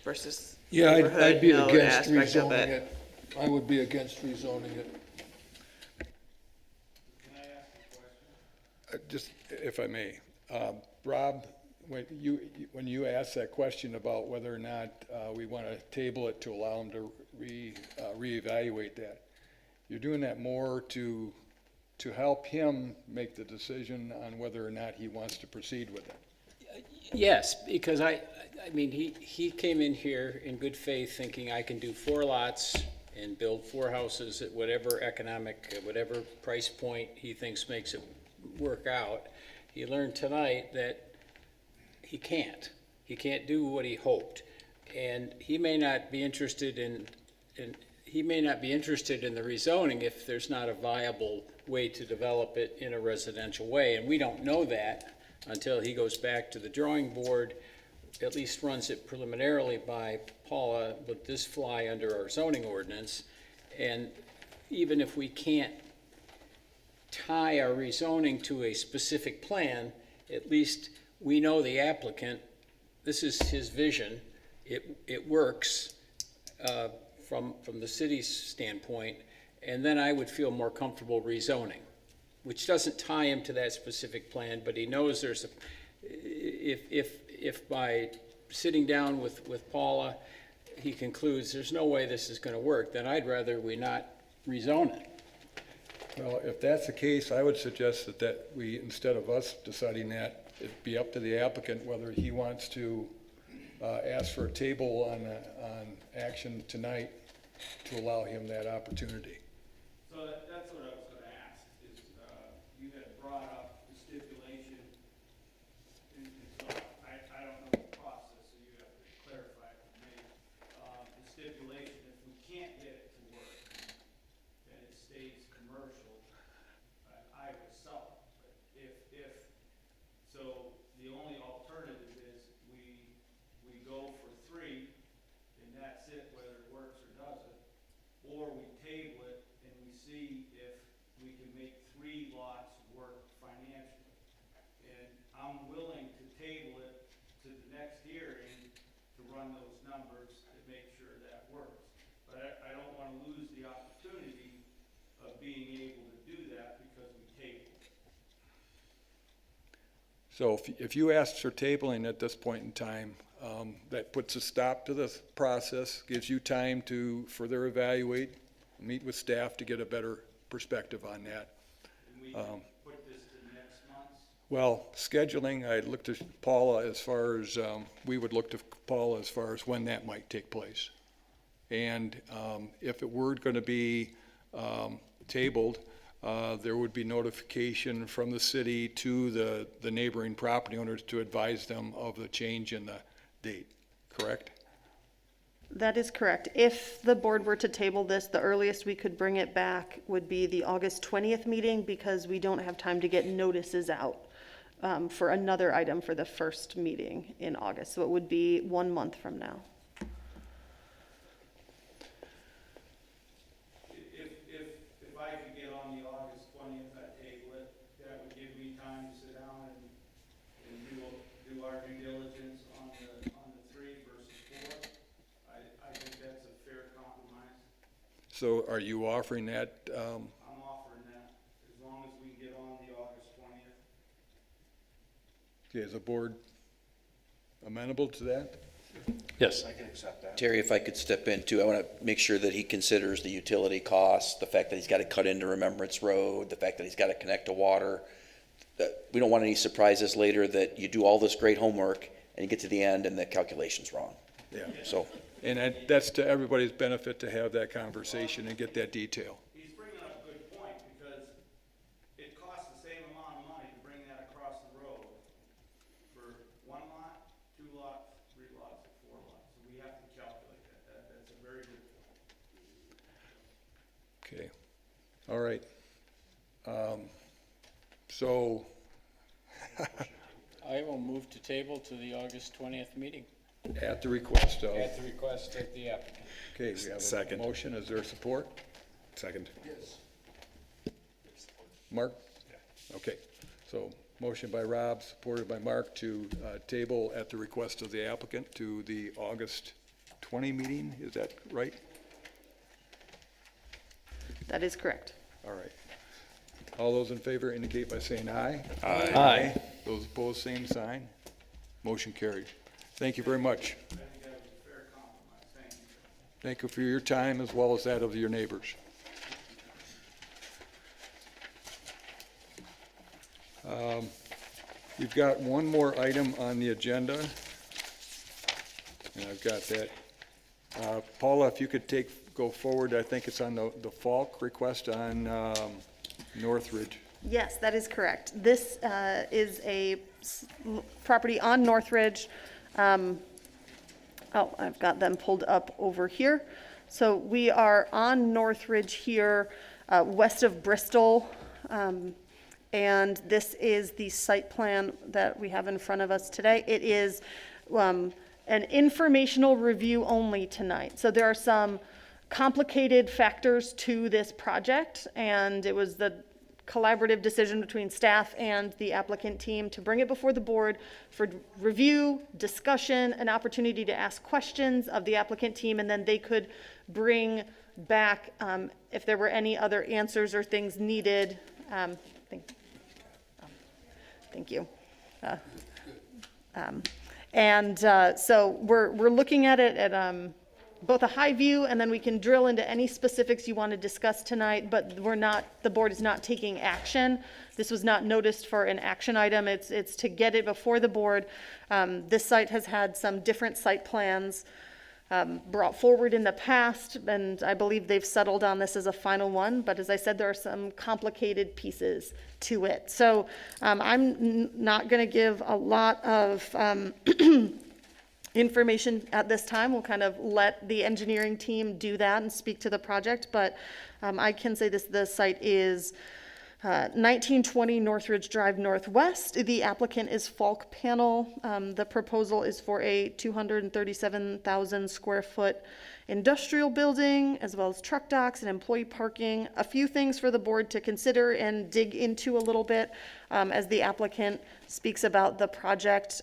versus Yeah, neighborhood I'd be node against aspect of rezoning it. I would be against rezoning it. Just, if I may, Rob, when you asked that question about whether or not we want to table it to allow them to reevaluate that, you're doing that more to help him make the decision on whether or not he wants to proceed with it. Yes, because I mean, he came in here in good faith thinking I can do 4 lots and build 4 houses at whatever whatever price point he thinks makes it work out. He learned tonight that he can't. He can't do what he hoped. And he may not be interested in the rezoning if there's not a viable way to develop it in a residential way. And we don't know that until he goes back to the drawing board, at least runs it preliminarily by Paula, would this fly under our zoning ordinance? And even if we can't tie our rezoning to a specific plan, at least we know the applicant, this is his vision, it works from the city's standpoint, and then I would feel more comfortable rezoning, which doesn't tie him to that specific plan, but he knows there's if by sitting down with Paula, he concludes there's no way this is going to work, then I'd rather we not rezone it. Well, if that's the case, I would suggest that we, instead of us deciding that, it'd be up to the applicant whether he wants to ask for a table on action tonight to allow him that opportunity. So that's what I was gonna ask, is, you had brought up the stipulation, and so I don't know the process, so you have to clarify it for me. The stipulation, if we can't get it to work, then it stays commercial, I would sell it. But so the only alternative is we go for 3, and that's it, whether it works or doesn't, or we table it and we see if we can make 3 lots work financially. And I'm willing to table it to the next hearing to run those numbers to make sure that works. But I don't want to lose the opportunity of being able to do that because we tabled it. So if you ask for tabling at this point in time, that puts a stop to this process, gives you time to further evaluate, meet with staff to get a better perspective on that. And we can put this to the next Well, scheduling, I looked at Paula as far as, we would look to Paula as far as when that might take place. And if it were going to be tabled, there would be notification from the city to the neighboring property owners to advise them of the change in the date, correct? That is correct. If the board were to table this, the earliest we could bring it back would be the August 20th meeting, because we don't have time to get notices out for another item for the first meeting in August. So it would be 1 month from now. If I could get on the August 20th, I'd table it. That would give me time to sit down and do our due diligence on the 3 versus 4. I think that's a fair compromise. So are you offering that? I'm offering that, as long as we get on the August 20th. Okay, is the board amenable to that? Yes. I can accept that. Terry, if I could step in too, I want to make sure that he considers the utility costs, the fact that he's got to cut into Remembrance Road, the fact that he's got to connect to water. That we don't want any surprises later that you do all this great homework and you get to the end and the calculation's wrong. Yeah. So, And that's to everybody's benefit to have that conversation and get that detail. He's bringing up a good point, because it costs the same amount of money to bring that across the road for 1 lot, 2 lots, 3 lots, or 4 lots. So we have to calculate that. That's a very good point. Okay, all right. So, I will move to table to the August 20th meeting at the request of, at the request of the applicant. okay, we have a Second. motion, is there support? Second. Mark? Okay, so motion by Rob, supported by Mark to table at the request of the applicant to the August 20 meeting, is that right? That is correct. All right. All those in favor indicate by saying aye. Aye. Those opposed, same sign. Motion carried. Thank you very much. I think that was a fair compromise. Thank you. Thank you for your time as well as that of your neighbors. You've got one more item on the agenda, and I've got that. Paula, if you could go forward, I think it's on the Falk request on Northridge. Yes, that is correct. This is a property on Northridge. Oh, I've got them pulled up over here. So we are on Northridge here, west of Bristol. And this is the site plan that we have in front of us today. It is an informational review only tonight. So there are some complicated factors to this project, and it was the collaborative decision between staff and the applicant team to bring it before the board for review, discussion, an opportunity to ask questions of the applicant team, and then they could bring back if there were any other answers or things needed. Thank you. So we're looking at it at both a high view, and then we can drill into any specifics you want to discuss tonight, but the board is not taking action. This was not noticed for an action item. It's to get it before the board. This site has had some different site plans brought forward in the past, and I believe they've settled on this as a final one, but as I said, there are some complicated pieces to it. So I'm not going to give a lot of information at this time. We'll kind of let the engineering team do that and speak to the project, but I can say the site is 1920 Northridge Drive Northwest. The applicant is Falk Panel. The proposal is for a 237,000 square foot industrial building, as well as truck docks and employee parking. A few things for the board to consider and dig into a little bit as the applicant speaks about the project.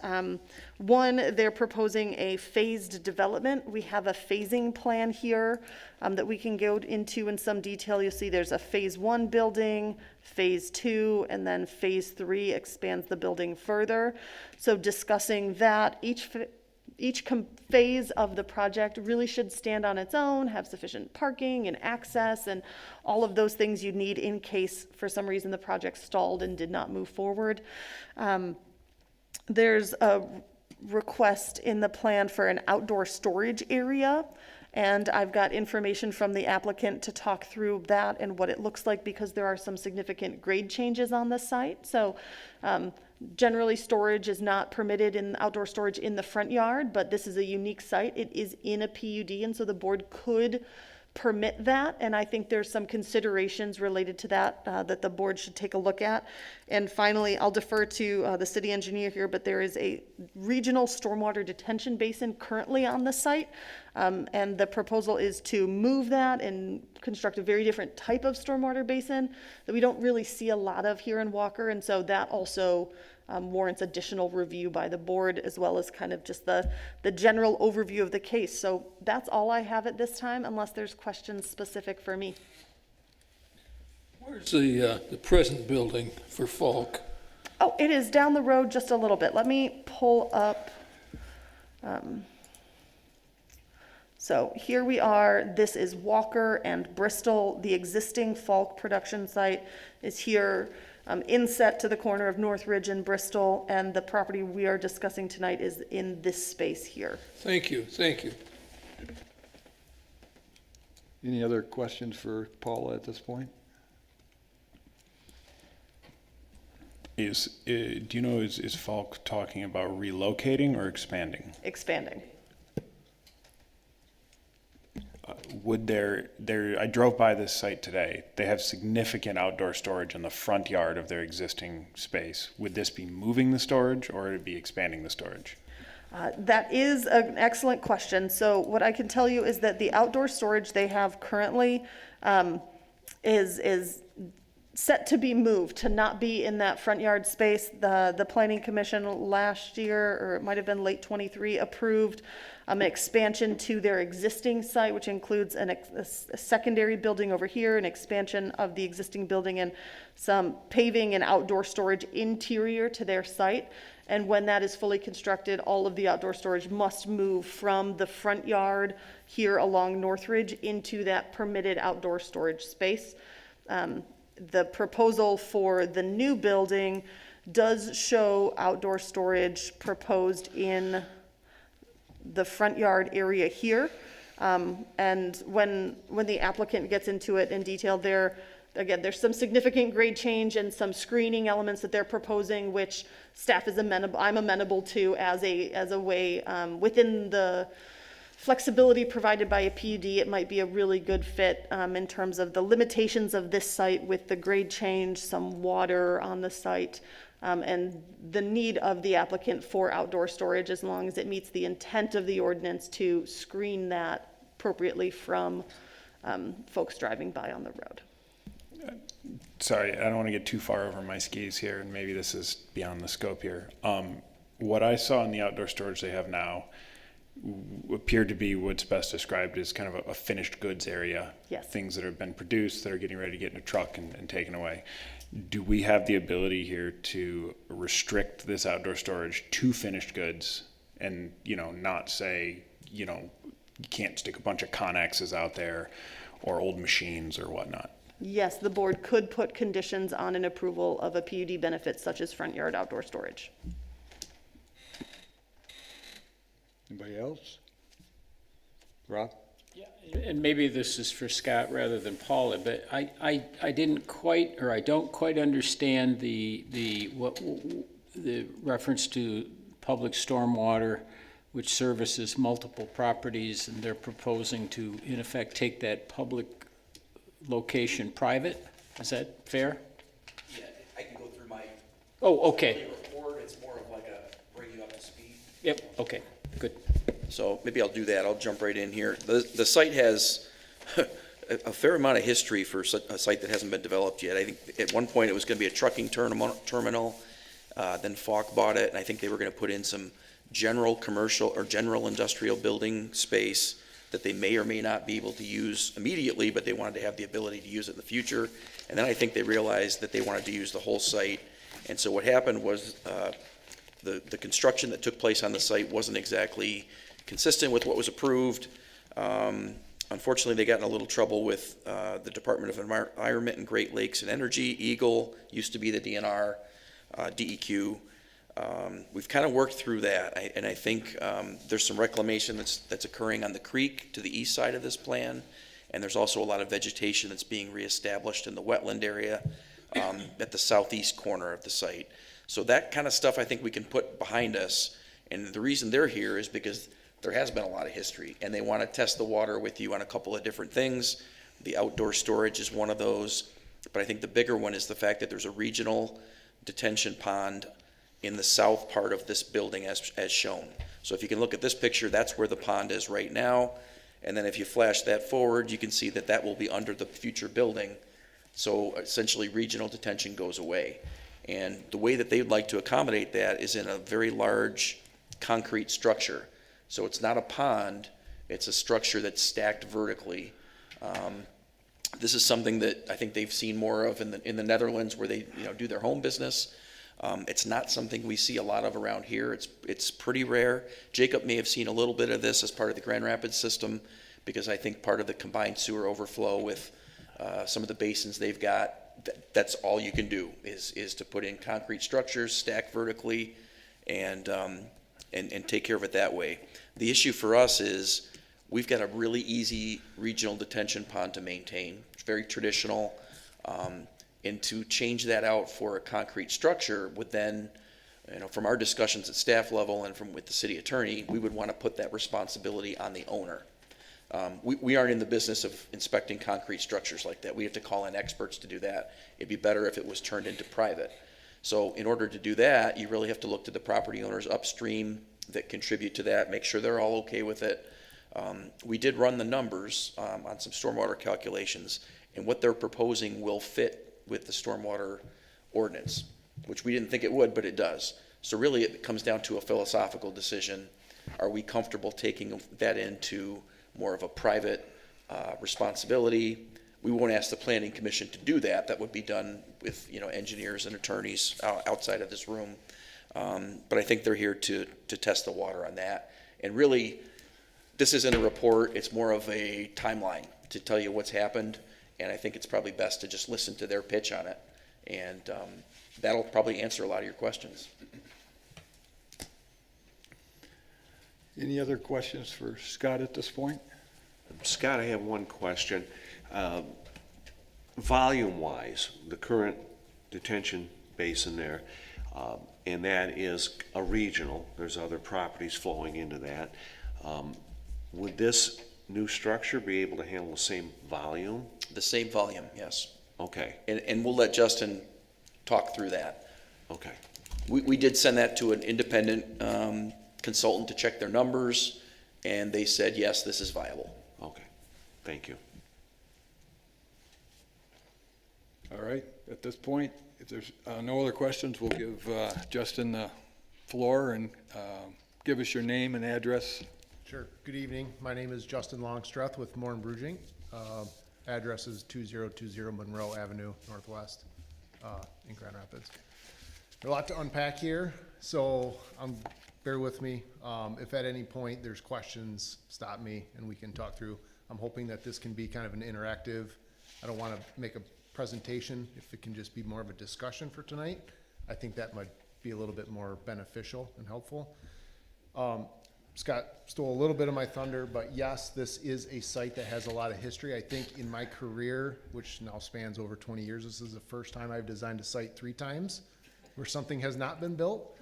One, they're proposing a phased development. We have a phasing plan here that we can go into in some detail. You'll see there's a phase 1 building, phase 2, and then phase 3 expands the building further. So discussing that, phase of the project really should stand on its own, have sufficient parking and access and all of those things you'd need in case for some reason the project stalled and did not move forward. There's a request in the plan for an outdoor storage area, and I've got information from the applicant to talk through that and what it looks like because there are some significant grade changes on the site. So generally storage is not permitted in outdoor storage in the front yard, but this is a unique site. It is in a PUD, and so the board could permit that, and I think there's some considerations related to that that the board should take a look at. And finally, I'll defer to the city engineer here, but there is a regional stormwater detention basin currently on the site, and the proposal is to move that and construct a very different type of stormwater basin that we don't really see a lot of here in Walker, and so that also warrants additional review by the board, as well as kind of just the general overview of the case. So that's all I have at this time, unless there's questions specific for me. Where's the present building for Falk? Oh, it is down the road just a little bit. Let me pull up. So here we are. This is Walker and Bristol. The existing Falk production site is here. Inset to the corner of Northridge and Bristol, and the property we are discussing tonight is in this space here. Thank you, thank you. Any other questions for Paula at this point? Do you know, is Falk talking about relocating or expanding? Expanding. I drove by this site today. They have significant outdoor storage in the front yard of their existing space. Would this be moving the storage or would it be expanding the storage? That is an excellent question. So what I can tell you is that the outdoor storage they have currently is set to be moved, to not be in that front yard space. The Planning Commission last year, or it might have been late '23, approved an expansion to their existing site, which includes a secondary building over here, an expansion of the existing building, and some paving and outdoor storage interior to their site. And when that is fully constructed, all of the outdoor storage must move from the front yard here along Northridge into that permitted outdoor storage space. The proposal for the new building does show outdoor storage proposed in the front yard area here. And when the applicant gets into it in detail, there's some significant grade change and some screening elements that they're proposing, which staff is I'm amenable to as a way within the flexibility provided by a PUD. It might be a really good fit in terms of the limitations of this site with the grade change, some water on the site, and the need of the applicant for outdoor storage, as long as it meets the intent of the ordinance to screen that appropriately from folks driving by on the road. Sorry, I don't want to get too far over my skis here, and maybe this is beyond the scope here. What I saw in the outdoor storage they have now appeared to be what's best described as kind of a finished goods area. Yes. Things that have been produced that are getting ready to get in a truck and taken away. Do we have the ability here to restrict this outdoor storage to finished goods and, not say, you can't stick a bunch of Conexes out there or old machines or whatnot? Yes, the board could put conditions on an approval of a PUD benefit such as front yard outdoor storage. Anybody else? Rob? Yeah, and maybe this is for Scott rather than Paula, but I didn't quite, or I don't quite understand the reference to public stormwater, which services multiple properties, and they're proposing to, in effect, take that public location private. Is that fair? Yeah, I can go through my Oh, okay. report. It's more of like a bring you up to speed. Yep, okay, good. So maybe I'll do that. I'll jump right in here. The site has a fair amount of history for a site that hasn't been developed yet. I think at one point it was going to be a trucking terminal. Then Falk bought it, and I think they were going to put in some general commercial or general industrial building space that they may or may not be able to use immediately, but they wanted to have the ability to use it in the future. And then I think they realized that they wanted to use the whole site. And so what happened was the construction that took place on the site wasn't exactly consistent with what was approved. Unfortunately, they got in a little trouble with the Department of Environment and Great Lakes and Energy, Eagle, used to be the DNR, DEQ. We've kind of worked through that, and I think there's some reclamation that's occurring on the creek to the east side of this plan, and there's also a lot of vegetation that's being reestablished in the wetland area at the southeast corner of the site. So that kind of stuff I think we can put behind us, and the reason they're here is because there has been a lot of history, and they want to test the water with you on a couple of different things. The outdoor storage is one of those, but I think the bigger one is the fact that there's a regional detention pond in the south part of this building as shown. So if you can look at this picture, that's where the pond is right now. And then if you flash that forward, you can see that that will be under the future building. So essentially regional detention goes away. And the way that they'd like to accommodate that is in a very large concrete structure. So it's not a pond, it's a structure that's stacked vertically. This is something that I think they've seen more of in the Netherlands, where they do their home business. It's not something we see a lot of around here. It's pretty rare. Jacob may have seen a little bit of this as part of the Grand Rapids system, because I think part of the combined sewer overflow with some of the basins they've got, that's all you can do is to put in concrete structures, stack vertically, and take care of it that way. The issue for us is we've got a really easy regional detention pond to maintain. It's very traditional. And to change that out for a concrete structure would then, from our discussions at staff level and with the city attorney, we would want to put that responsibility on the owner. We aren't in the business of inspecting concrete structures like that. We have to call in experts to do that. It'd be better if it was turned into private. So in order to do that, you really have to look to the property owners upstream that contribute to that, make sure they're all okay with it. We did run the numbers on some stormwater calculations, and what they're proposing will fit with the stormwater ordinance, which we didn't think it would, but it does. So really it comes down to a philosophical decision. Are we comfortable taking that into more of a private responsibility? We won't ask the planning commission to do that. That would be done with engineers and attorneys outside of this room. But I think they're here to test the water on that. And really, this isn't a report. It's more of a timeline to tell you what's happened. And I think it's probably best to just listen to their pitch on it. And that'll probably answer a lot of your questions. Any other questions for Scott at this point? Scott, I have one question. Volume-wise, the current detention basin there, and that is a regional, there's other properties flowing into that. Would this new structure be able to handle the same volume? The same volume, yes. Okay. And we'll let Justin talk through that. Okay. We did send that to an independent consultant to check their numbers, and they said, yes, this is viable. Okay. Thank you. All right, at this point, if there's no other questions, we'll give Justin the floor, and give us your name and address. Sure. Good evening. My name is Justin Longstreth with Moore and Bruging. Address is 2020 Monroe Avenue Northwest in Grand Rapids. There's a lot to unpack here, so bear with me. If at any point there's questions, stop me and we can talk through. I'm hoping that this can be kind of an interactive. I don't want to make a presentation. If it can just be more of a discussion for tonight, I think that might be a little bit more beneficial and helpful. Scott stole a little bit of my thunder, but yes, this is a site that has a lot of history. I think in my career, which now spans over 20 years, this is the first time I've designed a site 3 times where something has not been built,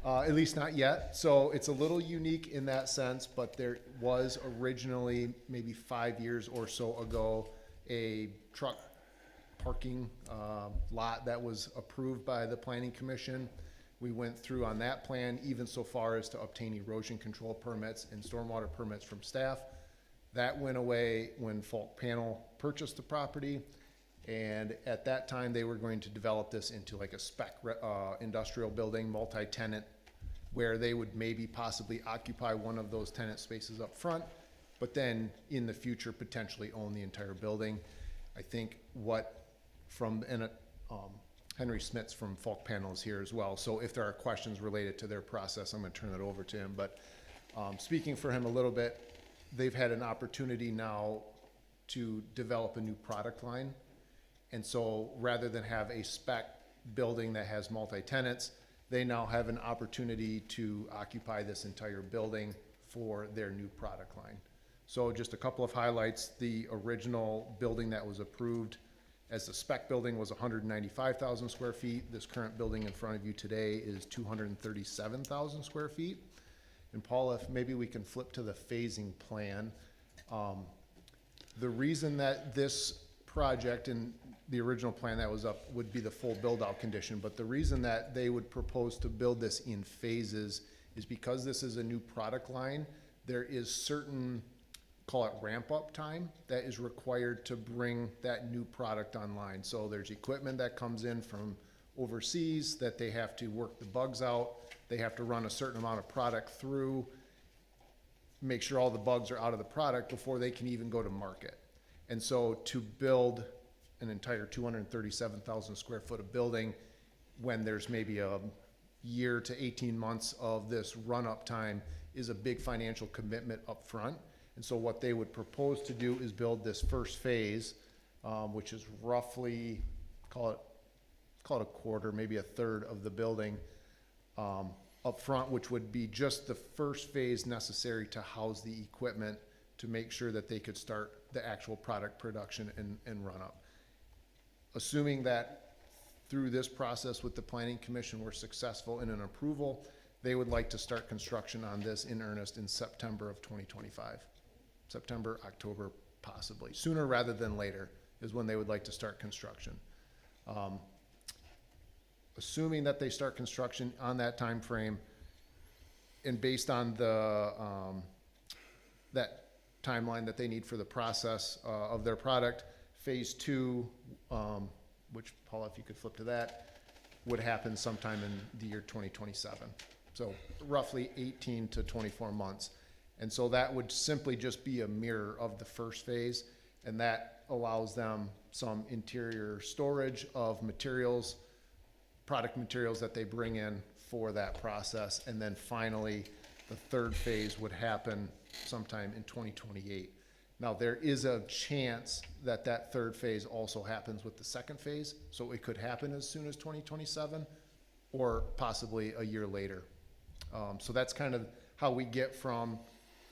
at least not yet. So it's a little unique in that sense, but there was originally, maybe 5 years or so ago, a truck parking lot that was approved by the Planning Commission. We went through on that plan, even so far as to obtain erosion control permits and stormwater permits from staff. That went away when Falk Panel purchased the property. And at that time, they were going to develop this into like a spec industrial building, multi-tenant, where they would maybe possibly occupy one of those tenant spaces up front, but then in the future, potentially own the entire building. I think what from an Henry Smits from Falk Panel is here as well. So if there are questions related to their process, I'm going to turn it over to him. But speaking for him a little bit, they've had an opportunity now to develop a new product line. And so rather than have a spec building that has multi-tenants, they now have an opportunity to occupy this entire building for their new product line. So just a couple of highlights. The original building that was approved as the spec building was 195,000 square feet. This current building in front of you today is 237,000 square feet. And Paul, if maybe we can flip to the phasing plan. The reason that this project and the original plan that was up would be the full build-out condition, but the reason that they would propose to build this in phases is because this is a new product line, there is certain, call it ramp-up time, that is required to bring that new product online. So there's equipment that comes in from overseas that they have to work the bugs out. They have to run a certain amount of product through, make sure all the bugs are out of the product before they can even go to market. And so to build an entire 237,000 square foot of building when there's maybe a year to 18 months of this run-up time is a big financial commitment up front. And so what they would propose to do is build this first phase, which is roughly, call it a quarter, maybe a third of the building up front, which would be just the first phase necessary to house the equipment to make sure that they could start the actual product production and run up. Assuming that through this process with the Planning Commission we're successful in an approval, they would like to start construction on this in earnest in September of 2025. September, October, possibly. Sooner rather than later is when they would like to start construction. Assuming that they start construction on that time frame, and based on the that timeline that they need for the process of their product, phase 2, which, Paula, if you could flip to that, would happen sometime in the year 2027. So roughly 18 to 24 months. And so that would simply just be a mirror of the first phase, and that allows them some interior storage of materials, product materials that they bring in for that process. And then finally, the third phase would happen sometime in 2028. Now, there is a chance that that third phase also happens with the second phase, so it could happen as soon as 2027 or possibly a year later. So that's kind of how we get from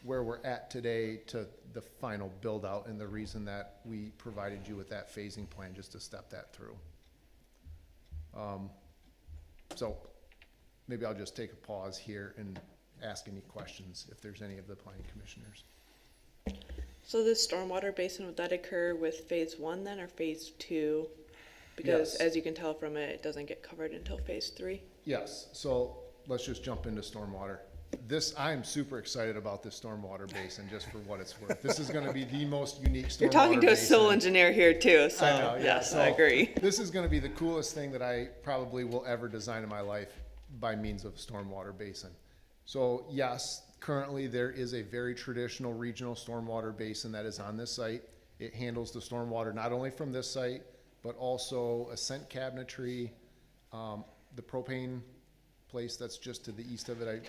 where we're at today to the final build out, and the reason that we provided you with that phasing plan just to step that through. So maybe I'll just take a pause here and ask any questions if there's any of the planning commissioners. So this stormwater basin, would that occur with phase 1 then, or phase 2? Because Yes. as you can tell from it, it doesn't get covered until phase 3. Yes, so let's just jump into stormwater. I'm super excited about this stormwater basin, just for what it's worth. This is gonna be the most unique stormwater basin. You're talking to a civil engineer here too, so I know, yeah. yes, So I agree. This is gonna be the coolest thing that I probably will ever design in my life by means of stormwater basin. So yes, currently there is a very traditional regional stormwater basin that is on this site. It handles the stormwater not only from this site, but also Ascent Cabinetry, the propane place that's just to the east of it, I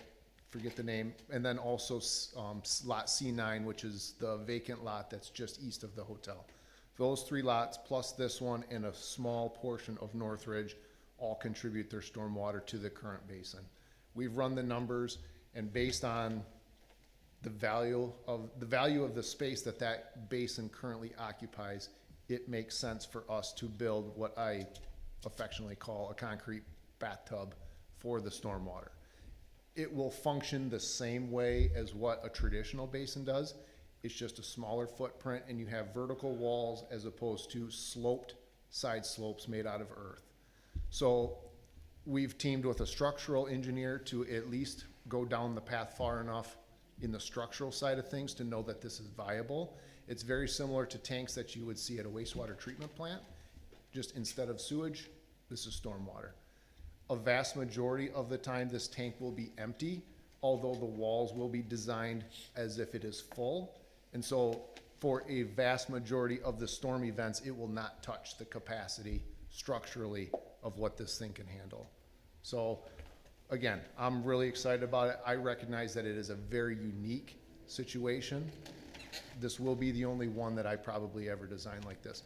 forget the name, and then also lot C9, which is the vacant lot that's just east of the hotel. Those 3 lots, plus this one and a small portion of Northridge, all contribute their stormwater to the current basin. We've run the numbers, and based on the value of the space that that basin currently occupies, it makes sense for us to build what I affectionately call a concrete bathtub for the stormwater. It will function the same way as what a traditional basin does. It's just a smaller footprint, and you have vertical walls as opposed to sloped side slopes made out of earth. So we've teamed with a structural engineer to at least go down the path far enough in the structural side of things to know that this is viable. It's very similar to tanks that you would see at a wastewater treatment plant. Just instead of sewage, this is stormwater. A vast majority of the time, this tank will be empty, although the walls will be designed as if it is full. And so for a vast majority of the storm events, it will not touch the capacity structurally of what this thing can handle. So, again, I'm really excited about it. I recognize that it is a very unique situation. This will be the only one that I probably ever design like this.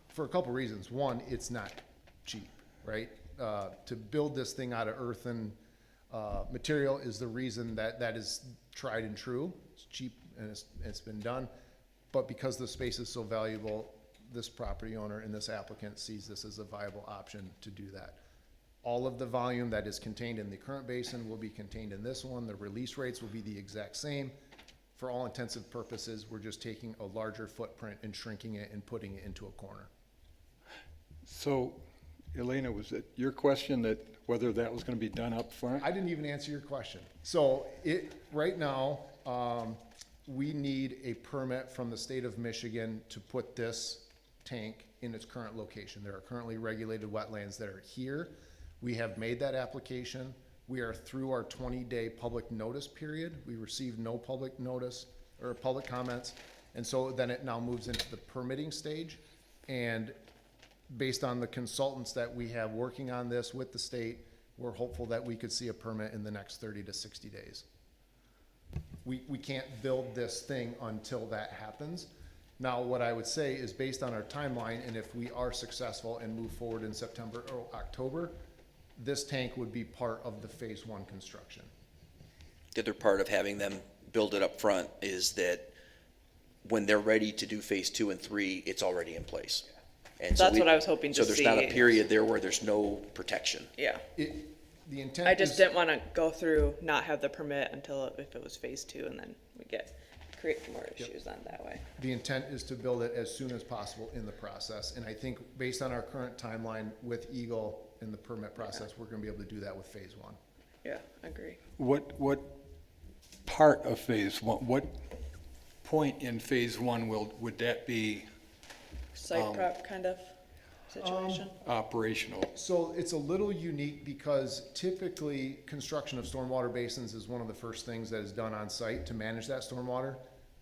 For a couple reasons. One, it's not cheap, right? To build this thing out of earthen material is the reason that is tried and true. It's cheap and it's been done. But because the space is so valuable, this property owner and this applicant sees this as a viable option to do that. All of the volume that is contained in the current basin will be contained in this one. The release rates will be the exact same. For all intensive purposes, we're just taking a larger footprint and shrinking it and putting it into a corner. So, Elena, was it your question that whether that was gonna be done up front? I didn't even answer your question. So right now, we need a permit from the state of Michigan to put this tank in its current location. There are currently regulated wetlands that are here. We have made that application. We are through our 20-day public notice period. We received no public notice or public comments. And so then it now moves into the permitting stage. And based on the consultants that we have working on this with the state, we're hopeful that we could see a permit in the next 30 to 60 days. We can't build this thing until that happens. Now, what I would say is based on our timeline, and if we are successful and move forward in September or October, this tank would be part of the phase 1 construction. The other part of having them build it up front is that when they're ready to do phase 2 and 3, it's already in place. And so That's what I was hoping to So there's not a see. period there where there's no protection. Yeah. The intent I just is- didn't want to go through, not have the permit until if it was phase 2, and then we create more issues on that way. The intent is to build it as soon as possible in the process. And I think based on our current timeline with Eagle in the permit process, we're gonna be able to do that with phase 1. Yeah, I agree. What part of phase 1, what point in phase 1 would that be Site prep kind of situation. operational? So it's a little unique because typically construction of stormwater basins is one of the first things that is done on site to manage that stormwater.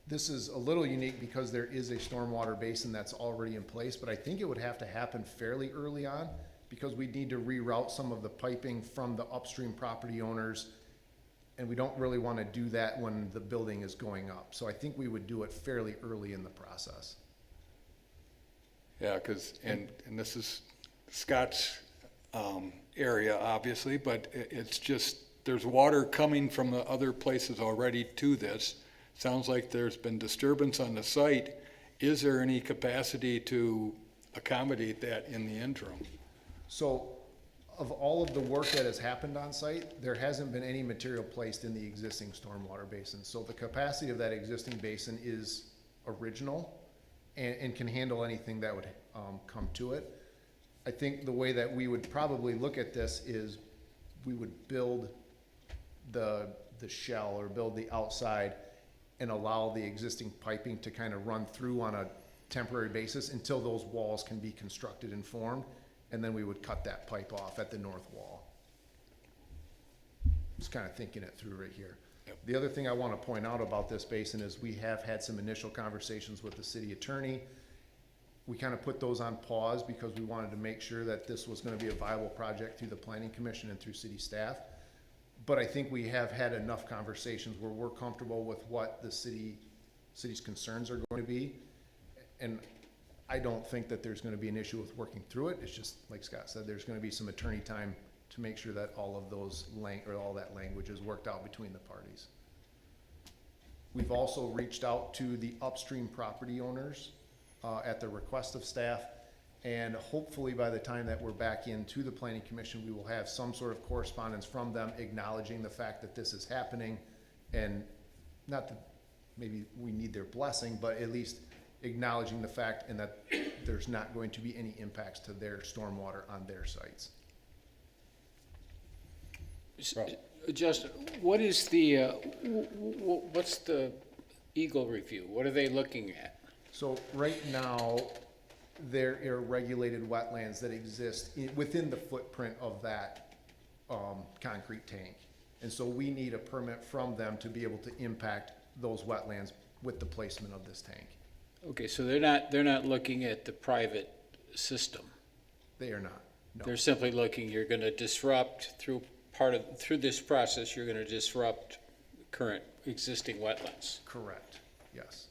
This is a little unique because there is a stormwater basin that's already in place, but I think it would have to happen fairly early on because we need to reroute some of the piping from the upstream property owners, and we don't really want to do that when the building is going up. So I think we would do it fairly early in the process. Yeah, because, and this is Scott's area, obviously, but it's just, there's water coming from the other places already to this. Sounds like there's been disturbance on the site. Is there any capacity to accommodate that in the interim? So of all of the work that has happened on site, there hasn't been any material placed in the existing stormwater basin. So the capacity of that existing basin is original and can handle anything that would come to it. I think the way that we would probably look at this is we would build the shell or build the outside and allow the existing piping to kind of run through on a temporary basis until those walls can be constructed and formed, and then we would cut that pipe off at the north wall. Just kind of thinking it through right here. The other thing I want to point out about this basin is we have had some initial conversations with the city attorney. We kind of put those on pause because we wanted to make sure that this was going to be a viable project through the planning commission and through city staff. But I think we have had enough conversations where we're comfortable with what the city's concerns are going to be. And I don't think that there's going to be an issue with working through it. It's just, like Scott said, there's going to be some attorney time to make sure that all of those all that language is worked out between the parties. We've also reached out to the upstream property owners at the request of staff, and hopefully by the time that we're back into the planning commission, we will have some sort of correspondence from them acknowledging the fact that this is happening, and not that maybe we need their blessing, but at least acknowledging the fact and that there's not going to be any impacts to their stormwater on their sites. Justin, what is the, what's the Eagle review? What are they looking at? So right now, there are regulated wetlands that exist within the footprint of that concrete tank. And so we need a permit from them to be able to impact those wetlands with the placement of this tank. Okay, so they're not looking at the private system. They are not. They're simply looking, you're gonna disrupt through this process, you're gonna disrupt current existing wetlands. Correct, yes.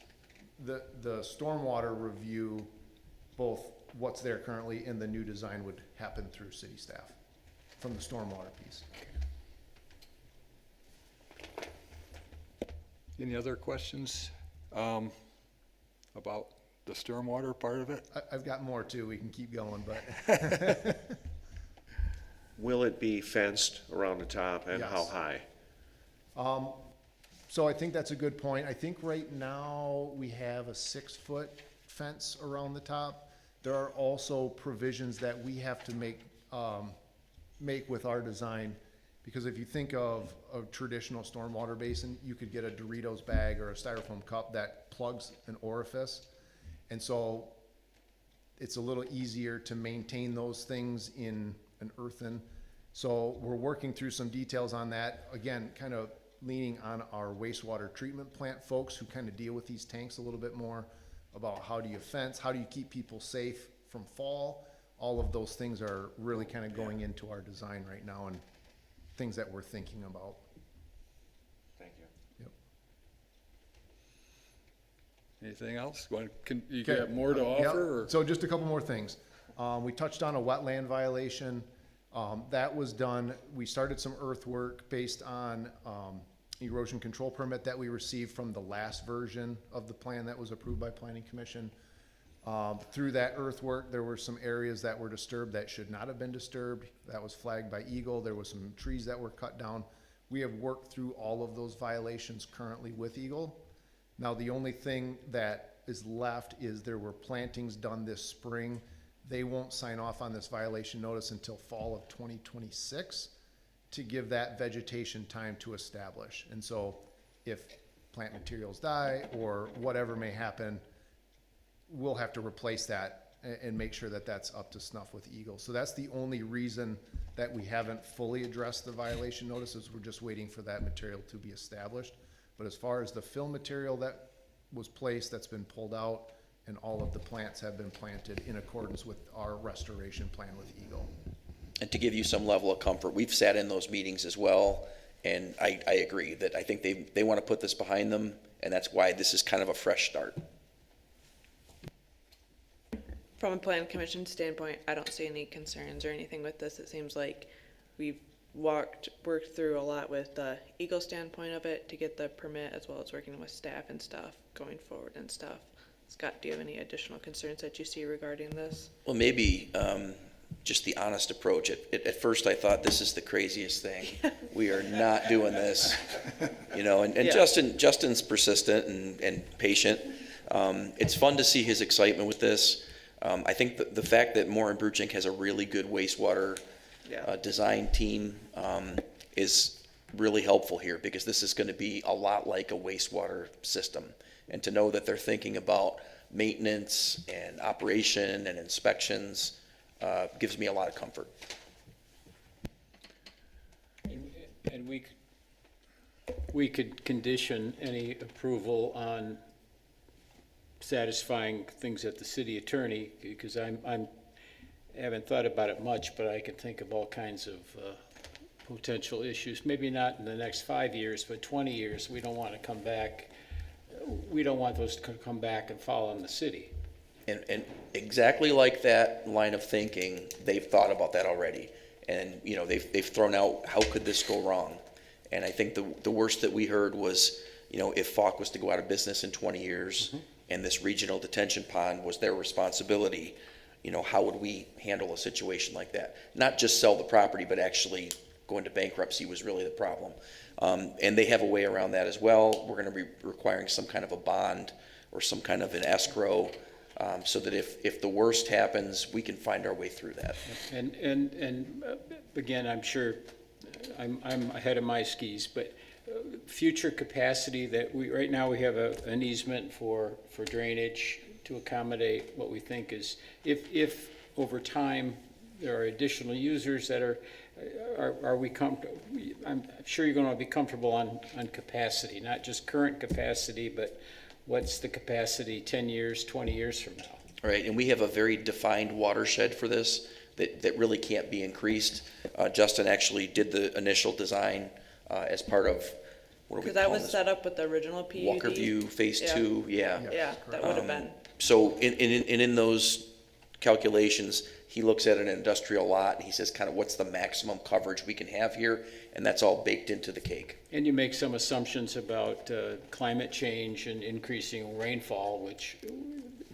The stormwater review, both what's there currently and the new design would happen through city staff from the stormwater piece. Any other questions about the stormwater part of it? I've got more too, we can keep going, but. Will it be fenced around the top and how Yes. high? So I think that's a good point. I think right now we have a 6-foot fence around the top. There are also provisions that we have to make with our design. Because if you think of a traditional stormwater basin, you could get a Doritos bag or a styrofoam cup that plugs an orifice. And so it's a little easier to maintain those things in an earthen. So we're working through some details on that. Again, kind of leaning on our wastewater treatment plant folks who kind of deal with these tanks a little bit more about how do you fence, how do you keep people safe from fall. All of those things are really kind of going into our design right now and things that we're thinking about. Thank you. Yep. Anything else? You Okay. got more to Yep. offer, or? So just a couple more things. We touched on a wetland violation. That was done, we started some earthwork based on, erosion control permit that we received from the last version of the plan that was approved by Planning Commission. Through that earthwork, there were some areas that were disturbed that should not have been disturbed. That was flagged by Eagle. There was some trees that were cut down. We have worked through all of those violations currently with Eagle. Now, the only thing that is left is there were plantings done this spring. They won't sign off on this violation notice until fall of 2026 to give that vegetation time to establish. And so if plant materials die or whatever may happen, we'll have to replace that and make sure that that's up to snuff with Eagle. So that's the only reason that we haven't fully addressed the violation notices. We're just waiting for that material to be established. But as far as the fill material that was placed, that's been pulled out, and all of the plants have been planted in accordance with our restoration plan with Eagle. And to give you some level of comfort, we've sat in those meetings as well, and I agree that I think they want to put this behind them, and that's why this is kind of a fresh start. From a plan commission standpoint, I don't see any concerns or anything with this. It seems like we've worked through a lot with the Eagle standpoint of it to get the permit, as well as working with staff and stuff going forward and stuff. Scott, do you have any additional concerns that you see regarding this? Well, maybe just the honest approach. At first, I thought this is the craziest thing. We are not doing this, and Yeah. Justin's persistent and patient. It's fun to see his excitement with this. I think the fact that Moore and Bruchink has a really good wastewater design team is really helpful here, because this is going to be a lot like a wastewater system. And to know that they're thinking about maintenance and operation and inspections gives me a lot of comfort. And we could condition any approval on satisfying things at the city attorney, because I haven't thought about it much, but I can think of all kinds of potential issues. Maybe not in the next 5 years, but 20 years, we don't want to come back. We don't want those to come back and fall on the city. And exactly like that line of thinking, they've thought about that already. And, they've thrown out, how could this go wrong? And I think the worst that we heard was, if Falk was to go out of business in 20 years, and this regional detention pond was their responsibility, how would we handle a situation like that? Not just sell the property, but actually go into bankruptcy was really the problem. And they have a way around that as well. We're going to be requiring some kind of a bond or some kind of an escrow, so that if the worst happens, we can find our way through that. And again, I'm sure I'm ahead of my skis, but future capacity that right now we have an easement for drainage to accommodate what we think is, if over time there are additional users that are we comfortable? I'm sure you're going to be comfortable on capacity, not just current capacity, but what's the capacity 10 years, 20 years from now? All right, and we have a very defined watershed for this. that really can't be increased. Justin actually did the initial design as part of, what do we Because that call was this? set up with the original PUD. Walker View Phase Yeah. 2, yeah. Yeah, that would have been. So in those calculations, he looks at an industrial lot and he says kind of what's the maximum coverage we can have here, and that's all baked into the cake. And you make some assumptions about climate change and increasing rainfall, which,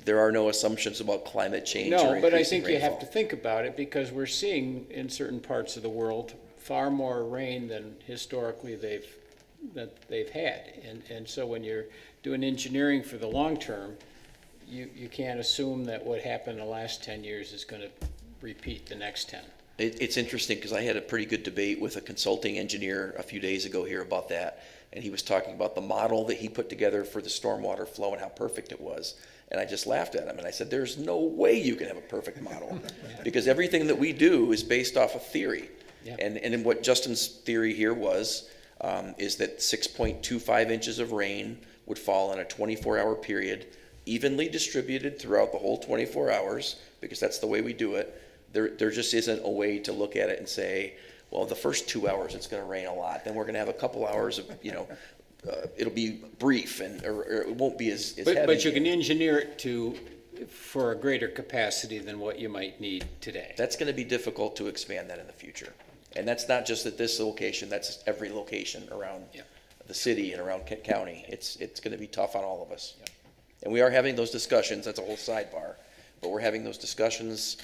There are no assumptions about climate change or no, but I increasing think you have rainfall. to think about it, because we're seeing in certain parts of the world far more rain than historically they've had. And so when you're doing engineering for the long term, you can't assume that what happened in the last 10 years is going to repeat the next 10. It's interesting because I had a pretty good debate with a consulting engineer a few days ago here about that, and he was talking about the model that he put together for the stormwater flow and how perfect it was. And I just laughed at him and I said, there's no way you can have a perfect model because everything that we do is based off of theory. Yeah. And what Justin's theory here was, is that 6.25 inches of rain would fall in a 24-hour period, evenly distributed throughout the whole 24 hours, because that's the way we do it. There just isn't a way to look at it and say, well, the first 2 hours it's going to rain a lot. Then we're going to have a couple hours of, it'll be brief or it won't be as heavy. But you can engineer it for a greater capacity than what you might need today. That's going to be difficult to expand that in the future. And that's not just at this location, that's every location around the city and around Kent County. It's going to be tough on all of us. And we are having those discussions, that's a whole sidebar, but we're having those discussions.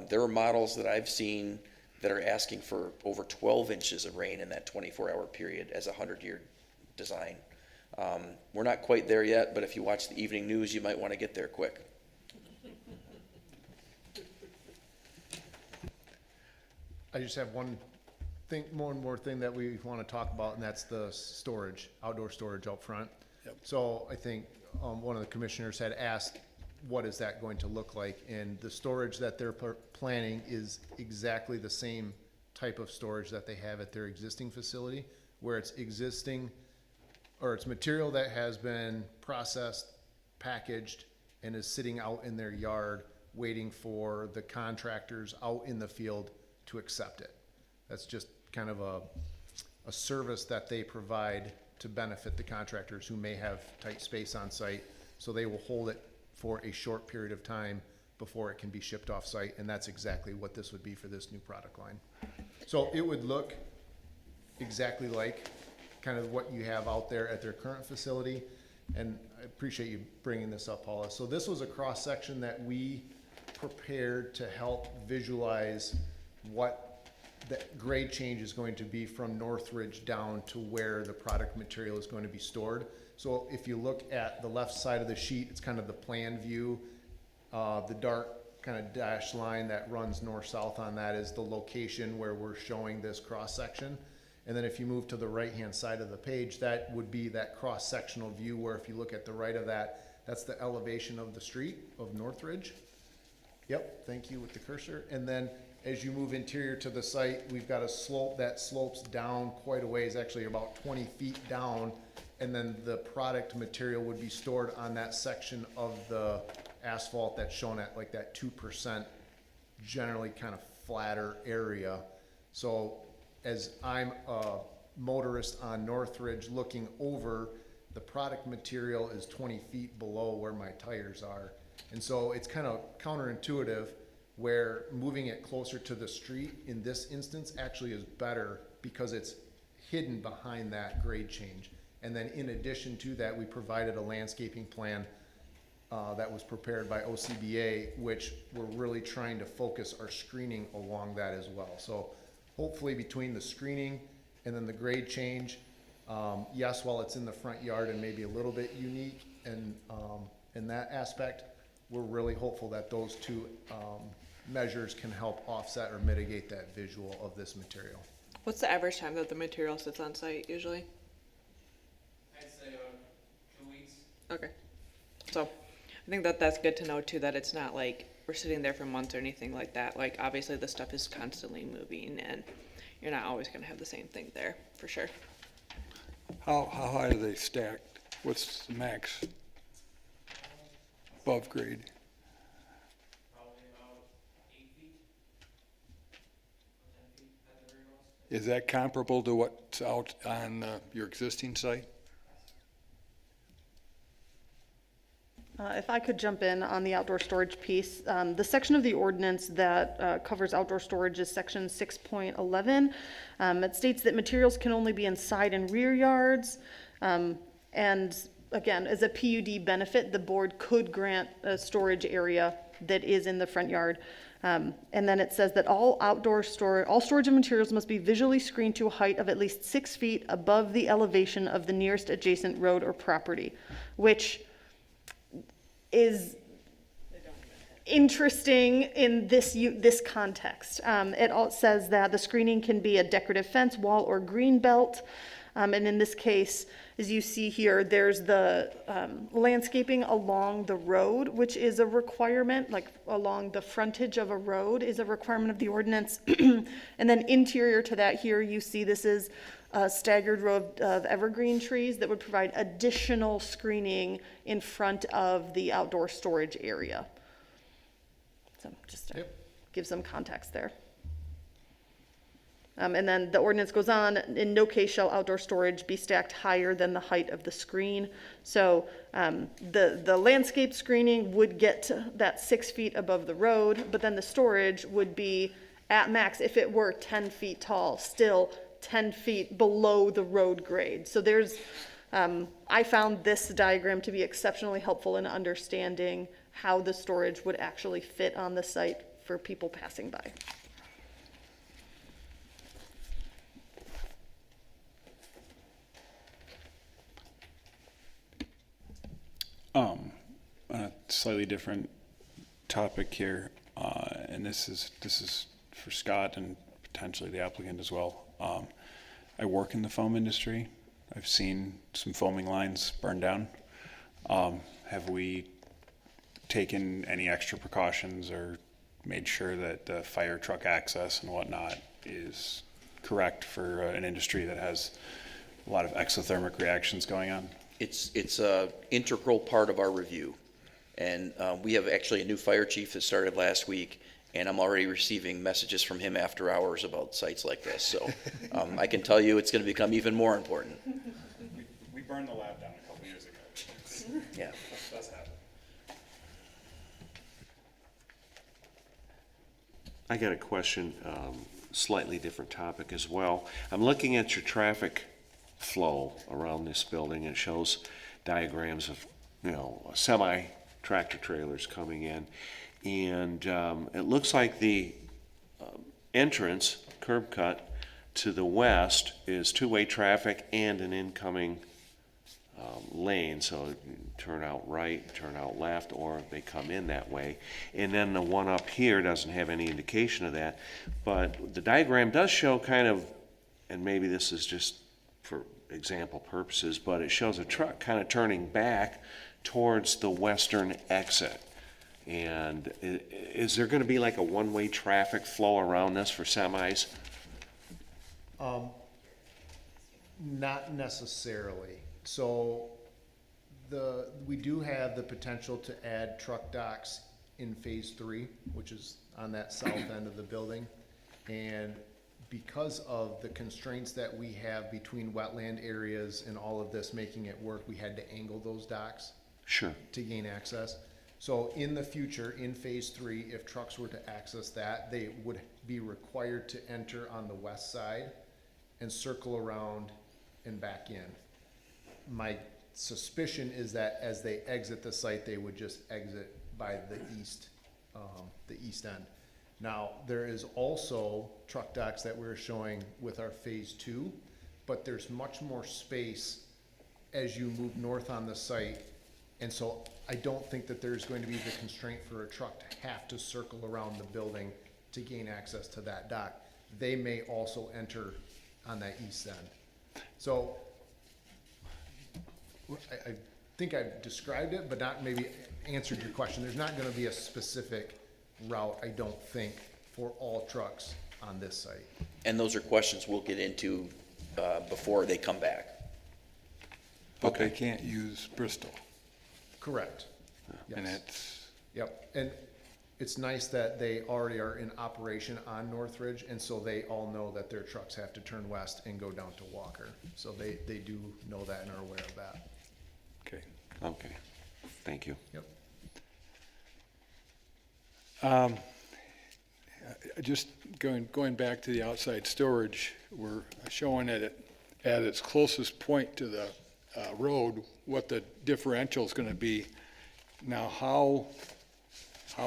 There are models that I've seen that are asking for over 12 inches of rain in that 24-hour period as a 100-year design. We're not quite there yet, but if you watch the evening news, you might want to get there quick. I just have one more thing that we want to talk about, and that's the storage, outdoor storage out front. So I think one of the commissioners had asked, what is that going to look like? And the storage that they're planning is exactly the same type of storage that they have at their existing facility, where it's it's material that has been processed, packaged, and is sitting out in their yard waiting for the contractors out in the field to accept it. That's just kind of a service that they provide to benefit the contractors who may have tight space on site. So they will hold it for a short period of time before it can be shipped off site, and that's exactly what this would be for this new product line. So it would look exactly like kind of what you have out there at their current facility, and I appreciate you bringing this up, Paula. So this was a cross-section that we prepared to help visualize what the grade change is going to be from Northridge down to where the product material is going to be stored. So if you look at the left side of the sheet, it's kind of the plan view. The dark kind of dashed line that runs north-south on that is the location where we're showing this cross-section. And then if you move to the right-hand side of the page, that would be that cross-sectional view where if you look at the right of that, that's the elevation of the street of Northridge. Yep, thank you with the cursor. And then as you move interior to the site, we've got a slope that slopes down quite a ways, actually about 20 feet down. And then the product material would be stored on that section of the asphalt that's shown at like that 2%, generally kind of flatter area. So as I'm a motorist on Northridge looking over, the product material is 20 feet below where my tires are. And so it's kind of counterintuitive where moving it closer to the street in this instance actually is better because it's hidden behind that grade change. And then in addition to that, we provided a landscaping plan that was prepared by OCBA, which we're really trying to focus our screening along that as well. So hopefully between the screening and then the grade change, yes, while it's in the front yard and maybe a little bit unique and in that aspect, we're really hopeful that those two measures can help offset or mitigate that visual of this material. What's the average time that the material sits on site usually? I'd say 2 weeks. Okay. So I think that's good to know too, that it's not like we're sitting there for months or anything like that. Like obviously the stuff is constantly moving and you're not always going to have the same thing there for sure. How high are they stacked? What's the max above grade? Probably about 8 feet. Is that comparable to what's out on your existing site? If I could jump in on the outdoor storage piece, the section of the ordinance that covers outdoor storage is section 6.11. It states that materials can only be in side and rear yards. And again, as a PUD benefit, the board could grant a storage area that is in the front yard. And then it says that all storage of materials must be visually screened to a height of at least 6 feet above the elevation of the nearest adjacent road or property, which is interesting in this context. It all says that the screening can be a decorative fence, wall, or green belt. And in this case, as you see here, there's the landscaping along the road, which is a requirement, like along the frontage of a road is a requirement of the ordinance. And then interior to that here, you see this is a staggered row of evergreen trees that would provide additional screening in front of the outdoor storage area. So just to give some context there. And then the ordinance goes on, in no case shall outdoor storage be stacked higher than the height of the screen. So the landscape screening would get to that 6 feet above the road, but then the storage would be at max, if it were 10 feet tall, still 10 feet below the road grade. So there's, I found this diagram to be exceptionally helpful in understanding how the storage would actually fit on the site for people passing by. On a slightly different topic here, and this is for Scott and potentially the applicant as well. I work in the foam industry. I've seen some foaming lines burn down. Have we taken any extra precautions or made sure that the fire truck access and whatnot is correct for an industry that has a lot of exothermic reactions going on? It's a integral part of our review. And we have actually a new fire chief that started last week, and I'm already receiving messages from him after hours about sites like this. So I can tell you it's going to become even more important. We burned the lab down a couple years ago. Yeah. That's happened. I got a question, slightly different topic as well. I'm looking at your traffic flow around this building. It shows diagrams of, semi-tractor trailers coming in. And it looks like the entrance, curb cut, to the west is two-way traffic and an incoming lane. So turn out right, turn out left, or they come in that way. And then the one up here doesn't have any indication of that. But the diagram does show kind of, and maybe this is just for example purposes, but it shows a truck kind of turning back towards the western exit. And is there going to be like a one-way traffic flow around this for semis? Not necessarily. So we do have the potential to add truck docks in phase 3, which is on that south end of the building. And because of the constraints that we have between wetland areas and all of this making it work, we had to angle those docks. Sure. To gain access. So in the future, in phase 3, if trucks were to access that, they would be required to enter on the west side and circle around and back in. My suspicion is that as they exit the site, they would just exit by the east end. Now, there is also truck docks that we're showing with our phase 2, but there's much more space as you move north on the site. And so I don't think that there's going to be the constraint for a truck to have to circle around the building to gain access to that dock. They may also enter on that east end. So I think I've described it, but not maybe answered your question. There's not gonna be a specific route, I don't think, for all trucks on this site. And those are questions we'll get into before they come back. But they can't use Bristol. Correct. And Yes. that's, Yep, it's nice that they already are in operation on Northridge, and so they all know that their trucks have to turn west and go down to Walker. So they do know that and are aware of that. Okay. Okay, thank you. Yep. Just going back to the outside storage, we're showing it at its closest point to the road, what the differential is gonna be. Now, how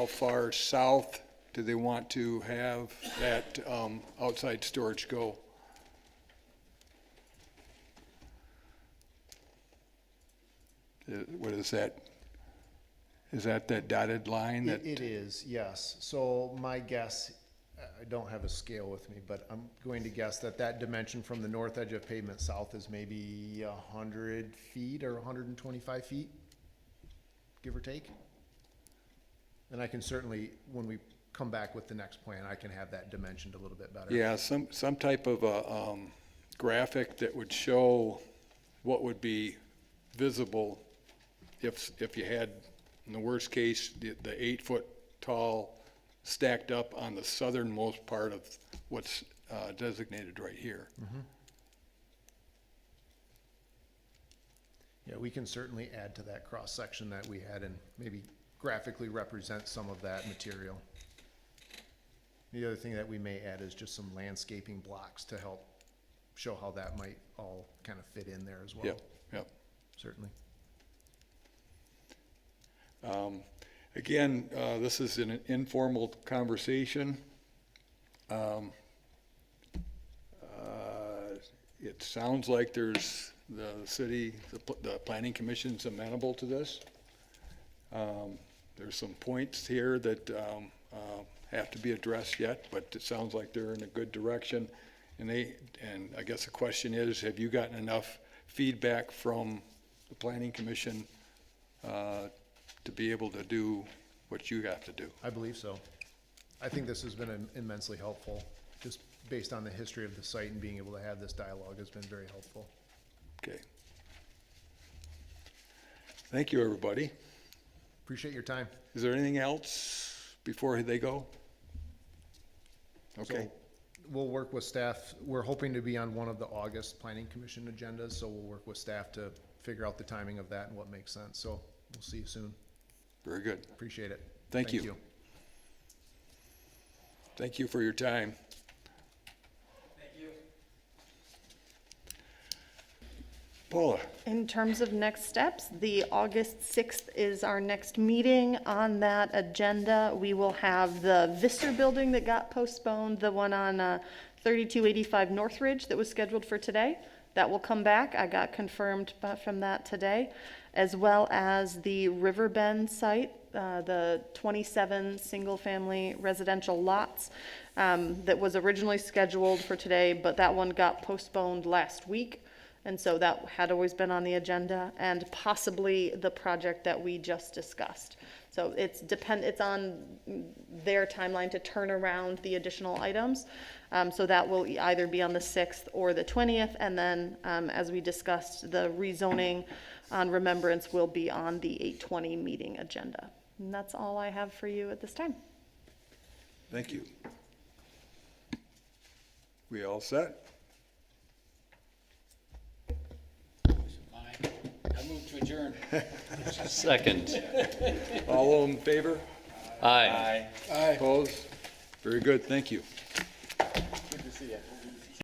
far south do they want to have that outside storage go? What is that? Is that dotted line that? It is, yes. So my guess, I don't have a scale with me, but I'm going to guess that that dimension from the north edge of pavement south is maybe 100 feet or 125 feet, give or take. And I can certainly, when we come back with the next plan, I can have that dimensioned a little bit better. Yeah, some type of a graphic that would show what would be visible if you had, in the worst case, the 8-foot tall stacked up on the southernmost part of what's designated right here. Yeah, we can certainly add to that cross-section that we had and maybe graphically represent some of that material. The other thing that we may add is just some landscaping blocks to help show how that might all kind of fit in there as well. Yep. Certainly. Again, this is an informal conversation. It sounds like there's the city, the planning commission's amenable to this. There's some points here that have to be addressed yet, but it sounds like they're in a good direction. And I guess the question is, have you gotten enough feedback from the planning commission to be able to do what you have to do? I believe so. I think this has been immensely helpful, just based on the history of the site, and being able to have this dialogue has been very helpful. Okay. Thank you, everybody. Appreciate your time. Is there anything else before they go? Okay. So we'll work with staff. We're hoping to be on one of the August Planning Commission agendas, so we'll work with staff to figure out the timing of that and what makes sense. So we'll see you soon. Very good. Appreciate it. Thank you. Thank you for your time. Thank you. Paula? In terms of next steps, the August 6th is our next meeting. On that agenda, we will have the Visser building that got postponed, the one on 3285 Northridge that was scheduled for today. That will come back. I got confirmed from that today, as well as the Riverbend site, the 27 single-family residential lots that was originally scheduled for today, but that one got postponed last week. And so that had always been on the agenda, and possibly the project that we just discussed. So it's on their timeline to turn around the additional items. So that will either be on the 6th or the 20th, and then, as we discussed, the rezoning on Remembrance will be on the 8/20 meeting agenda. And that's all I have for you at this time. Thank you. We all set? I move to adjourn. Second. All in favor? Aye. Opposed? Very good, thank you. Good to see you.